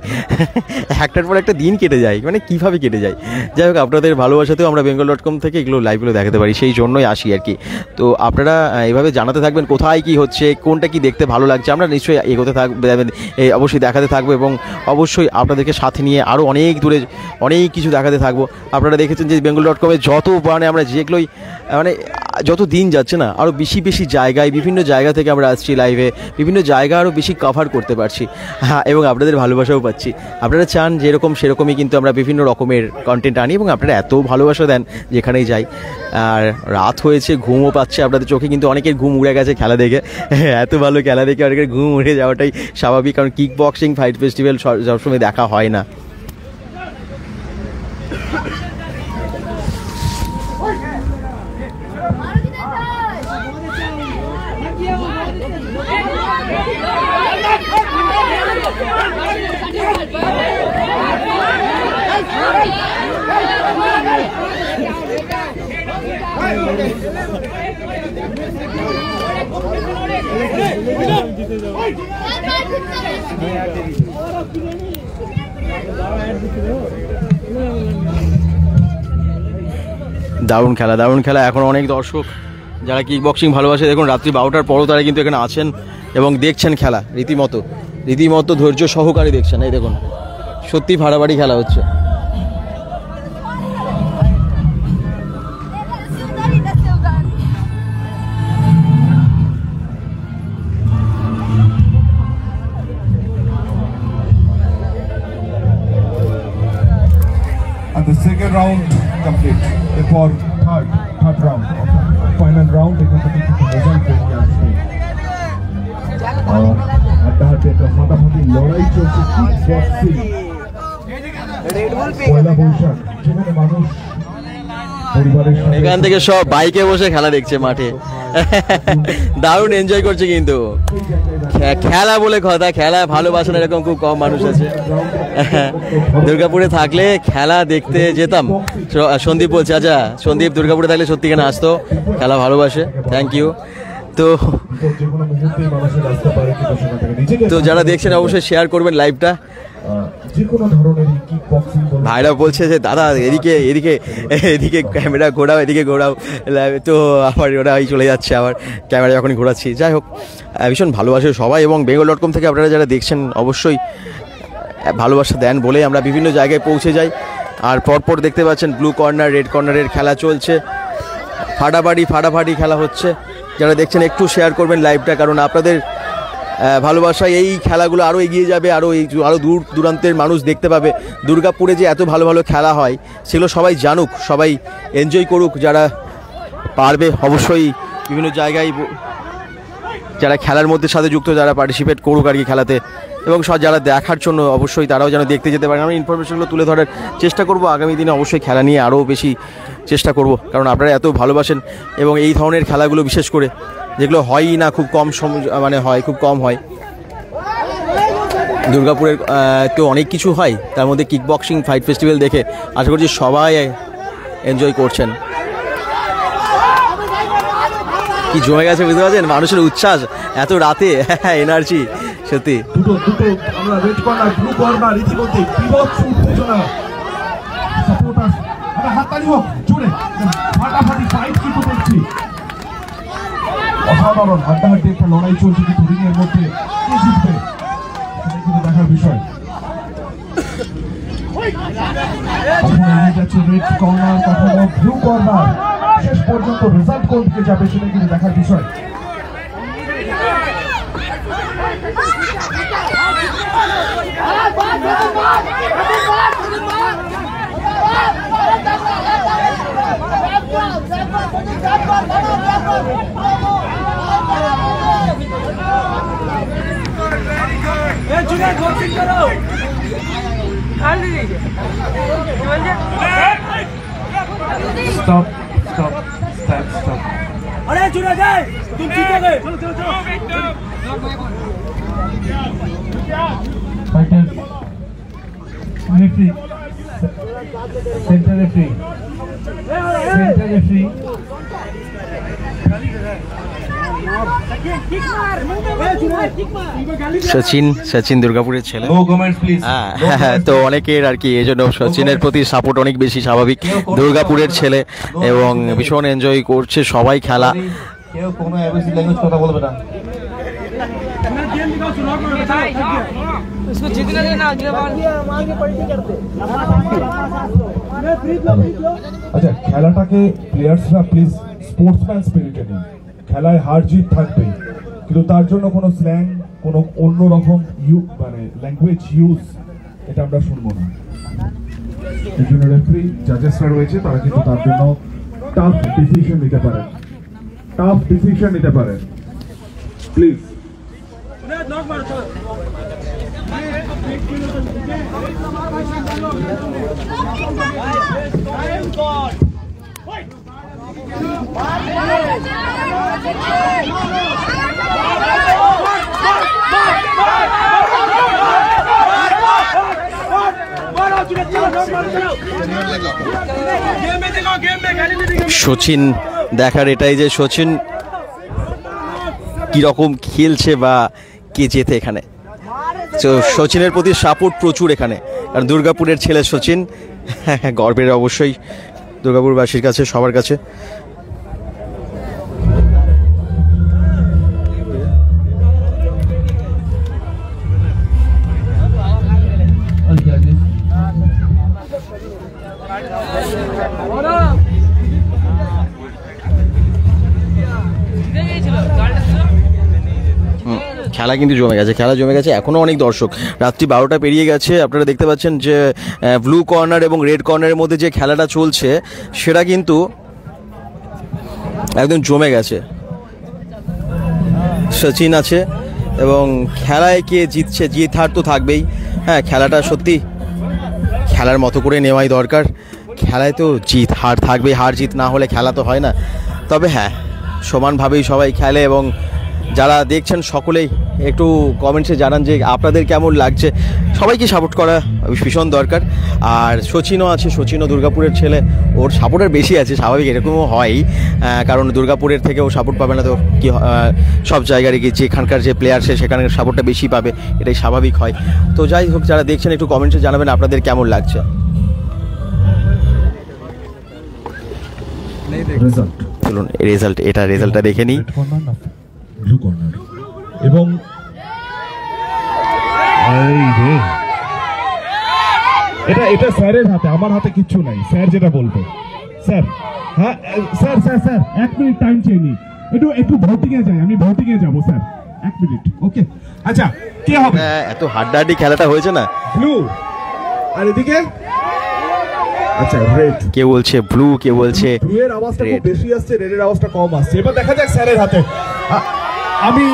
একটার পর একটা দিন কেটে যায়, মানে কীভাবে কেটে যায়। যাই হোক, আপনাদের ভালোবাসাতেও আমরা bengal.com থেকে এগুলো লাইভগুলো দেখাতে পারি, সেই জন্যই আসি আর কি। তো আপনারা এইভাবে জানাতে থাকবেন কোথায় কি হচ্ছে, কোনটা কি দেখতে ভালো লাগছে, আমরা নিশ্চয়ই এগোতে থাকবে, অবশ্যই দেখাতে থাকবো, এবং অবশ্যই আপনাদেরকে সাথে নিয়ে আরও অনেক দূরে অনেক কিছু দেখাতে থাকবো। আপনারা দেখেছেন যে bengal.com-এ যত মানে আমরা যেগুলোই মানে যত দিন যাচ্ছে না, আরও বেশি জায়গায় বিভিন্ন জায়গা থেকে আমরা আসছি লাইভে, বিভিন্ন জায়গা আরও বেশি কভার করতে পারছি, হ্যাঁ, এবং আপনাদের ভালোবাসাও পাচ্ছি। আপনারা চান যেরকম সেরকমই কিন্তু আমরা বিভিন্ন রকমের কন্টেন্ট আনি, এবং আপনারা এত ভালোবাসা দেন যেখানেই যাই। আর রাত হয়েছে, ঘুমও পাচ্ছে আপনাদের চোখে, কিন্তু অনেকের ঘুম উড়ে গেছে খেলা দেখে, এত ভালো খেলা দেখে অনেকের ঘুম উড়ে যাওয়াটাই স্বাভাবিক, কারণ কিক বক্সিং ফাইট ফেস্টিভ্যাল সবসময় দেখা হয় না। দারুণ খেলা, দারুণ খেলা। এখন অনেক দর্শক যারা কিক বক্সিং ভালোবাসে, দেখুন রাত্রি 12টার পরও তারা কিন্তু এখানে আছেন এবং দেখছেন খেলা রীতিমতো ধৈর্য সহকারে দেখছেন। এই দেখুন, সত্যি ফাড়াফাড়ি খেলা হচ্ছে। And the second round complete. For third round, final round, এখান থেকে কিছু রেজাল্ট বেরিয়ে আসবে। হাড্ডাহাড্ডি একটা ফাটাফাটি লড়াই চলছে কিক বক্সিং। পয়লা বৈশাখ, যেখানে মানুষ পরিবারের সাথে এখান থেকে সব বাইকে বসে খেলা দেখছে মাঠে, দারুণ এনজয় করছে। কিন্তু খেলা বলে কথা, খেলা ভালোবাসেন এরকম খুব কম মানুষ আছে। দুর্গাপুরে থাকলে খেলা দেখতে যেতাম। সন্দীপ বলছে, আচ্ছা সন্দীপ দুর্গাপুরে থাকলে সত্যি কেন আসতো, খেলা ভালোবাসে। Thank you. তো যারা দেখছেন অবশ্যই শেয়ার করবেন লাইভটা। ভাইরা বলছে যে দাদা এদিকে ক্যামেরা ঘোরাও, এদিকে ঘোরাও। তো আবার ওরা চলে যাচ্ছে, আবার ক্যামেরা যখনই ঘোরাচ্ছি। যাই হোক, ভীষণ ভালোবাসে সবাই। এবং bengal.com থেকে আপনারা যারা দেখছেন অবশ্যই ভালোবাসা দেন বলেই আমরা বিভিন্ন জায়গায় পৌঁছে যাই। আর পরপর দেখতে পাচ্ছেন ব্লু কর্নার রেড কর্নারের খেলা চলছে, ফাটাফাটি খেলা হচ্ছে। যারা দেখছেন একটু শেয়ার করবেন লাইভটা, কারণ আপনাদের ভালোবাসায় এই খেলাগুলো আরও এগিয়ে যাবে, আরও দূর দূরান্তের মানুষ দেখতে পাবে। দুর্গাপুরে যে এত ভালো ভালো খেলা হয় সেগুলো সবাই জানুক, সবাই এনজয় করুক। যারা পারবে অবশ্যই বিভিন্ন জায়গায় যারা খেলার মধ্যে সাথে যুক্ত, যারা পার্টিসিপেট করুক আর কি খেলাতে। এবং যারা দেখার জন্য অবশ্যই তারাও যেন দেখতে যেতে পারেন। আমি ইনফরমেশনগুলো তুলে ধরার চেষ্টা করব। আগামী দিনে অবশ্যই খেলা নিয়ে আরও বেশি চেষ্টা করব, কারণ আপনারা এত ভালোবাসেন। এবং এই ধরনের খেলাগুলো বিশেষ করে যেগুলো হয়ই না, খুব কম খুব কম হয়। দুর্গাপুরের তো অনেক কিছু হয়, তার মধ্যে কিক বক্সিং ফাইট ফেস্টিভ্যাল দেখে আশা করছি সবাই এনজয় করছেন। কি জমে গেছে বুঝতে পারছেন, মানুষের উচ্ছ্বাস এত রাতে, এনার্জি সত্যি। দুটো আমরা রেড কর্নার ব্লু কর্নার ইতিমধ্যে বিভৎস উত্তেজনা। সাপোর্টার একটা হাততালি হোক জোরে, ফাটাফাটি ফাইট কিন্তু দেখছি। অসাধারণ হাড্ডাহাড্ডি একটা লড়াই চলছে, কিন্তু রিংয়ের মধ্যে কে জিতবে সেটা কিন্তু দেখার বিষয়। কখনো এগিয়ে যাচ্ছে রেড কর্নার, কখনো ব্লু কর্নার। শেষ পর্যন্ত রেজাল্ট কোন দিকে যাবে সেটা কিন্তু দেখার বিষয়। Stop. अरे चुना जाए, तुम जीतोगे। चलो fighter referee, centre referee Sachin দুর্গাপুরের ছেলে। হ্যাঁ, তো অনেকের আর কি এই জন্য সচিনের প্রতি সাপোর্ট অনেক বেশি, স্বাভাবিক। দুর্গাপুরের ছেলে এবং ভীষণ এনজয় করছে সবাই খেলা। কেউ কোনো এবিসি ল্যাঙ্গুয়েজ কথা বলবে না। আচ্ছা, খেলাটাকে প্লেয়ার্সরা প্লিজ স্পোর্টসম্যান স্পিরিটে নিন। খেলায় হার জিত থাকবে, কিন্তু তার জন্য কোনো স্ল্যাং, কোনো অন্যরকম ল্যাঙ্গুয়েজ ইউজ এটা আমরা শুনবো না। এই জন্য রেফারি জাজেসরা রয়েছে, তারা কিন্তু তার জন্য টাফ ডিসিশন নিতে পারেন। প্লিজ। সচিন দেখার এটাই যে সচিন কিরকম খেলছে বা কে জেতে এখানে। তো সচিনের প্রতি সাপোর্ট প্রচুর এখানে, কারণ দুর্গাপুরের ছেলে সচিন গর্বের অবশ্যই দুর্গাপুরবাসীর কাছে, সবার কাছে। খেলা কিন্তু জমে গেছে, খেলা জমে গেছে, এখনও অনেক দর্শক। রাত্রি 12টা পেরিয়ে গেছে, আপনারা দেখতে পাচ্ছেন যে ব্লু কর্নার এবং রেড কর্নারের মধ্যে যে খেলাটা চলছে সেটা কিন্তু একদম জমে গেছে। সচিন আছে এবং খেলায় কে জিতছে, জিত হার তো থাকবেই। হ্যাঁ, খেলাটা সত্যি খেলার মতো করে নেওয়াই দরকার। খেলায় তো জিত হার থাকবে, হার জিত না হলে খেলা তো হয় না। তবে হ্যাঁ, সমানভাবেই সবাই খেলে এবং যারা দেখছেন সকলেই একটু কমেন্টসে জানান যে আপনাদের কেমন লাগছে। সবাইকে সাপোর্ট করা ভীষণ দরকার। আর সচিনও আছে, সচিনও দুর্গাপুরের ছেলে, ওর সাপোর্টার বেশি আছে, স্বাভাবিক, এরকমও হয়, কারণ দুর্গাপুরের থেকে ও সাপোর্ট পাবে না তো কি, সব জায়গায় গিয়ে যেখানকার যে প্লেয়ার সে সেখানকার সাপোর্টটা বেশি পাবে, এটাই স্বাভাবিক হয়। তো যাই হোক, যারা দেখছেন একটু কমেন্টসে জানাবেন আপনাদের কেমন লাগছে। চলুন রেজাল্টটা দেখে নিই। ব্লু কর্নার এবং এটা স্যারের হাতে, আমার হাতে কিচ্ছু নাই, স্যার যেটা বলবে। স্যার, হ্যাঁ sir sir sir 1 minute time চেয়ে নিই, একটু ভোটিংয়ে যাই, আমি ভোটিংয়ে যাবো স্যার, 1 মিনিট। ওকে, আচ্ছা কে হবে? এত হাড্ডাহাড্ডি খেলাটা হয়েছে না। ব্লু, আর এদিকে আচ্ছা রেড। কে বলছে ব্লু, কে বলছে ব্লু এর আওয়াজটা খুব বেশি আসছে, রেডের আওয়াজটা কম আসছে। এবার দেখা যাক স্যারের হাতে। আমি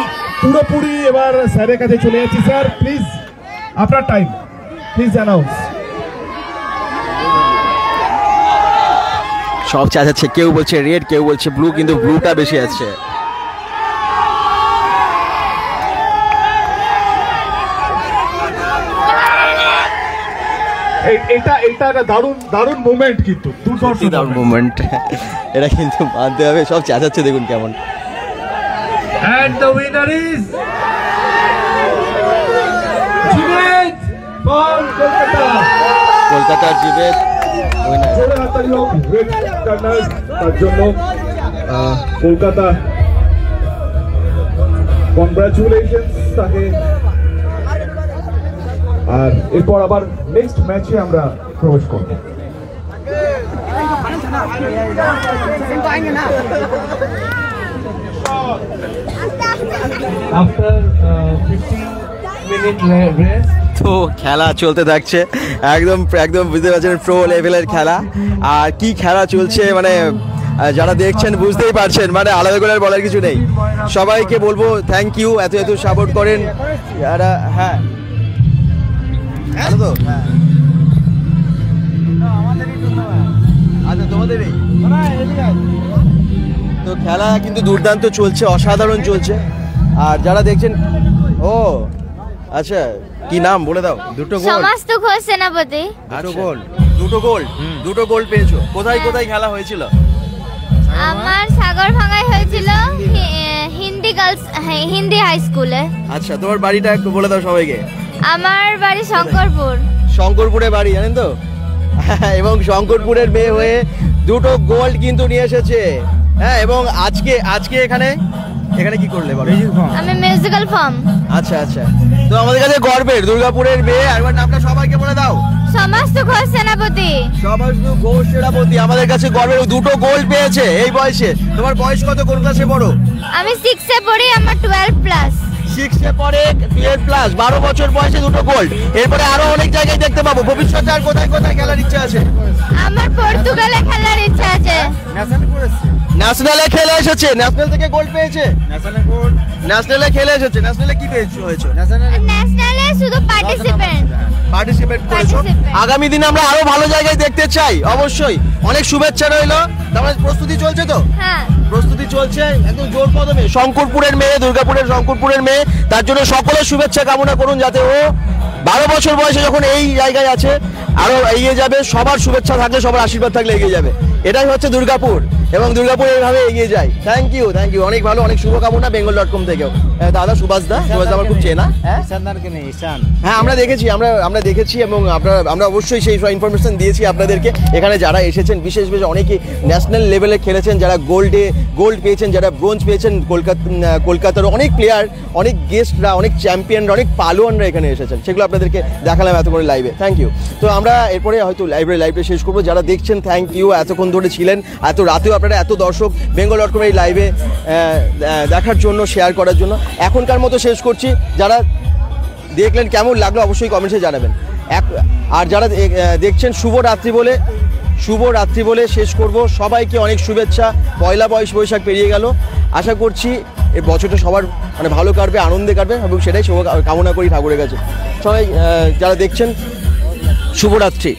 পুরোপুরি এবার স্যারের কাছে চলে যাচ্ছি। স্যার প্লিজ, আপনার টাইম, প্লিজ অ্যানাউন্স। সব চাচাচ্ছে, কেউ বলছে রেড, কেউ বলছে ব্লু, কিন্তু ব্লুটা বেশি আছে। এটা একটা দারুণ মুভমেন্ট, কিন্তু দারুণ মুভমেন্ট, এটা কিন্তু মানতে হবে। সব চাচাচ্ছে, দেখুন কেমন। And the winner is Jivet from Kolkata. কলকাতার জিবেদ উইনার। জোরে হাততালি হোক রেড কর্নার তার জন্য। কলকাতা, কনগ্রাচুলেশনস তাকে। আর এরপর আবার নেক্সট ম্যাচে আমরা প্রবেশ করব। After 15-minute rest, তো খেলা চলতে থাকছে, একদম বুঝতে পারছেন প্রো লেভেলের খেলা। আর কি খেলা চলছে, মানে যারা দেখছেন বুঝতেই পারছেন, মানে আলাদা করে বলার কিছু নেই। সবাইকে বলবো থ্যাংক ইউ, এত সাপোর্ট করেন যারা। হ্যাঁ, তো আচ্ছা, তোমাদেরই তো খেলা কিন্তু দুর্দান্ত চলছে, অসাধারণ চলছে। আর যারা দেখছেন, ও আচ্ছা, কি নাম বলে দাও? দুটো গোল, সমস্ত ঘোষ সেনাপতি। দুটো গোল পেয়েছো। কোথায় খেলা হয়েছিল? আমার সাগরভাঙ্গায় হয়েছিল, হিন্দি হাই স্কুলে। আচ্ছা, তোমার বাড়িটা একটু বলে দাও সবাইকে। আমার বাড়ি শঙ্করপুরে বাড়ি, জানেন তো? এবং শঙ্করপুরের মেয়ে হয়ে দুটো গোল্ড কিন্তু নিয়ে এসেছে। হ্যাঁ, এবং আজকে এখানে কি করলে বলো? আমি মিউজিক্যাল ফর্ম। আচ্ছা, তো আমাদের কাছে গর্বের দুর্গাপুরের মেয়ে। একবার নামটা সবাইকে বলে দাও। সমস্ত ঘোষ সেনাপতি। আমাদের কাছে গর্বের, দুটো গোল্ড পেয়েছে এই বয়সে। তোমার বয়স কত, কোন ক্লাসে পড়ো? আমি 6 এ পড়ি, আমার 12+। 6 এ পড়ে, 12+, 12 বছর বয়সে দুটো গোল্ড। এরপরে আরো অনেক জায়গায় দেখতে পাবো। ভবিষ্যতে আর কোথায় খেলার ইচ্ছা আছে? আমার পর্তুগালে খেলার ইচ্ছা আছে। ন্যাশনালে খেলে এসেছে, ন্যাশনাল থেকে গোল্ড পেয়েছে। ন্যাশনালে খেলে এসেছে, ন্যাশনালে কি হয়েছে? ন্যাশনালে শুধু পার্টিসিপেট করেছো। আগামী দিনে আমরা আরো ভালো জায়গায় দেখতে চাই, অবশ্যই। অনেক শুভেচ্ছা রইলো। তারপরে প্রস্তুতি চলছে তো? হ্যাঁ, প্রস্তুতি চলছে একদম জোর কদমে। শঙ্করপুরের মেয়ে, দুর্গাপুরের শঙ্করপুরের মেয়ে, তার জন্য সকলের শুভেচ্ছা কামনা করুন, যাতে ও 12 বছর বয়সে যখন এই জায়গায় আছে আরো এগিয়ে যাবে। সবার শুভেচ্ছা থাকলে, সবার আশীর্বাদ থাকলে এগিয়ে যাবে। এটাই হচ্ছে দুর্গাপুর। এবং দুর্গাপুর এইভাবে এগিয়ে যায়। থ্যাংক ইউ, অনেক ভালো, অনেক শুভকামনা bengal.com থেকেও। দাদা সুভাষ দা আমার খুব চেনা। হ্যাঁ আমরা দেখেছি এবং আমরা অবশ্যই সেই ইনফরমেশন দিয়েছি আপনাদেরকে। এখানে যারা এসেছেন বিশেষ অনেকেই ন্যাশনাল লেভেলে খেলেছেন, যারা গোল্ড পেয়েছেন, যারা ব্রোঞ্জ পেয়েছেন, কলকাতার অনেক প্লেয়ার, অনেক গেস্টরা, অনেক চ্যাম্পিয়নরা, অনেক পালোয়ানরা এখানে এসেছেন, সেগুলো আপনাদেরকে দেখালাম এত করে লাইভে। Thank you. তো আমরা এরপরে হয়তো লাইভটা শেষ করবো। যারা দেখছেন থ্যাংক ইউ, এতক্ষণ ধরে ছিলেন, এত রাতেও আপনারা এত দর্শক bengal.com এই লাইভে দেখার জন্য, শেয়ার করার জন্য। এখনকার মতো শেষ করছি। যারা দেখলেন কেমন লাগলো অবশ্যই কমেন্টসে জানাবেন। আর যারা দেখছেন শুভ রাত্রি বলে শেষ করব। সবাইকে অনেক শুভেচ্ছা। পয়লা বৈশাখ পেরিয়ে গেল। আশা করছি এই বছরটা সবার মানে ভালো কাটবে, আনন্দে কাটবে এবং সেটাই কামনা করি ঠাকুরের কাছে। সবাই যারা দেখছেন শুভরাত্রি।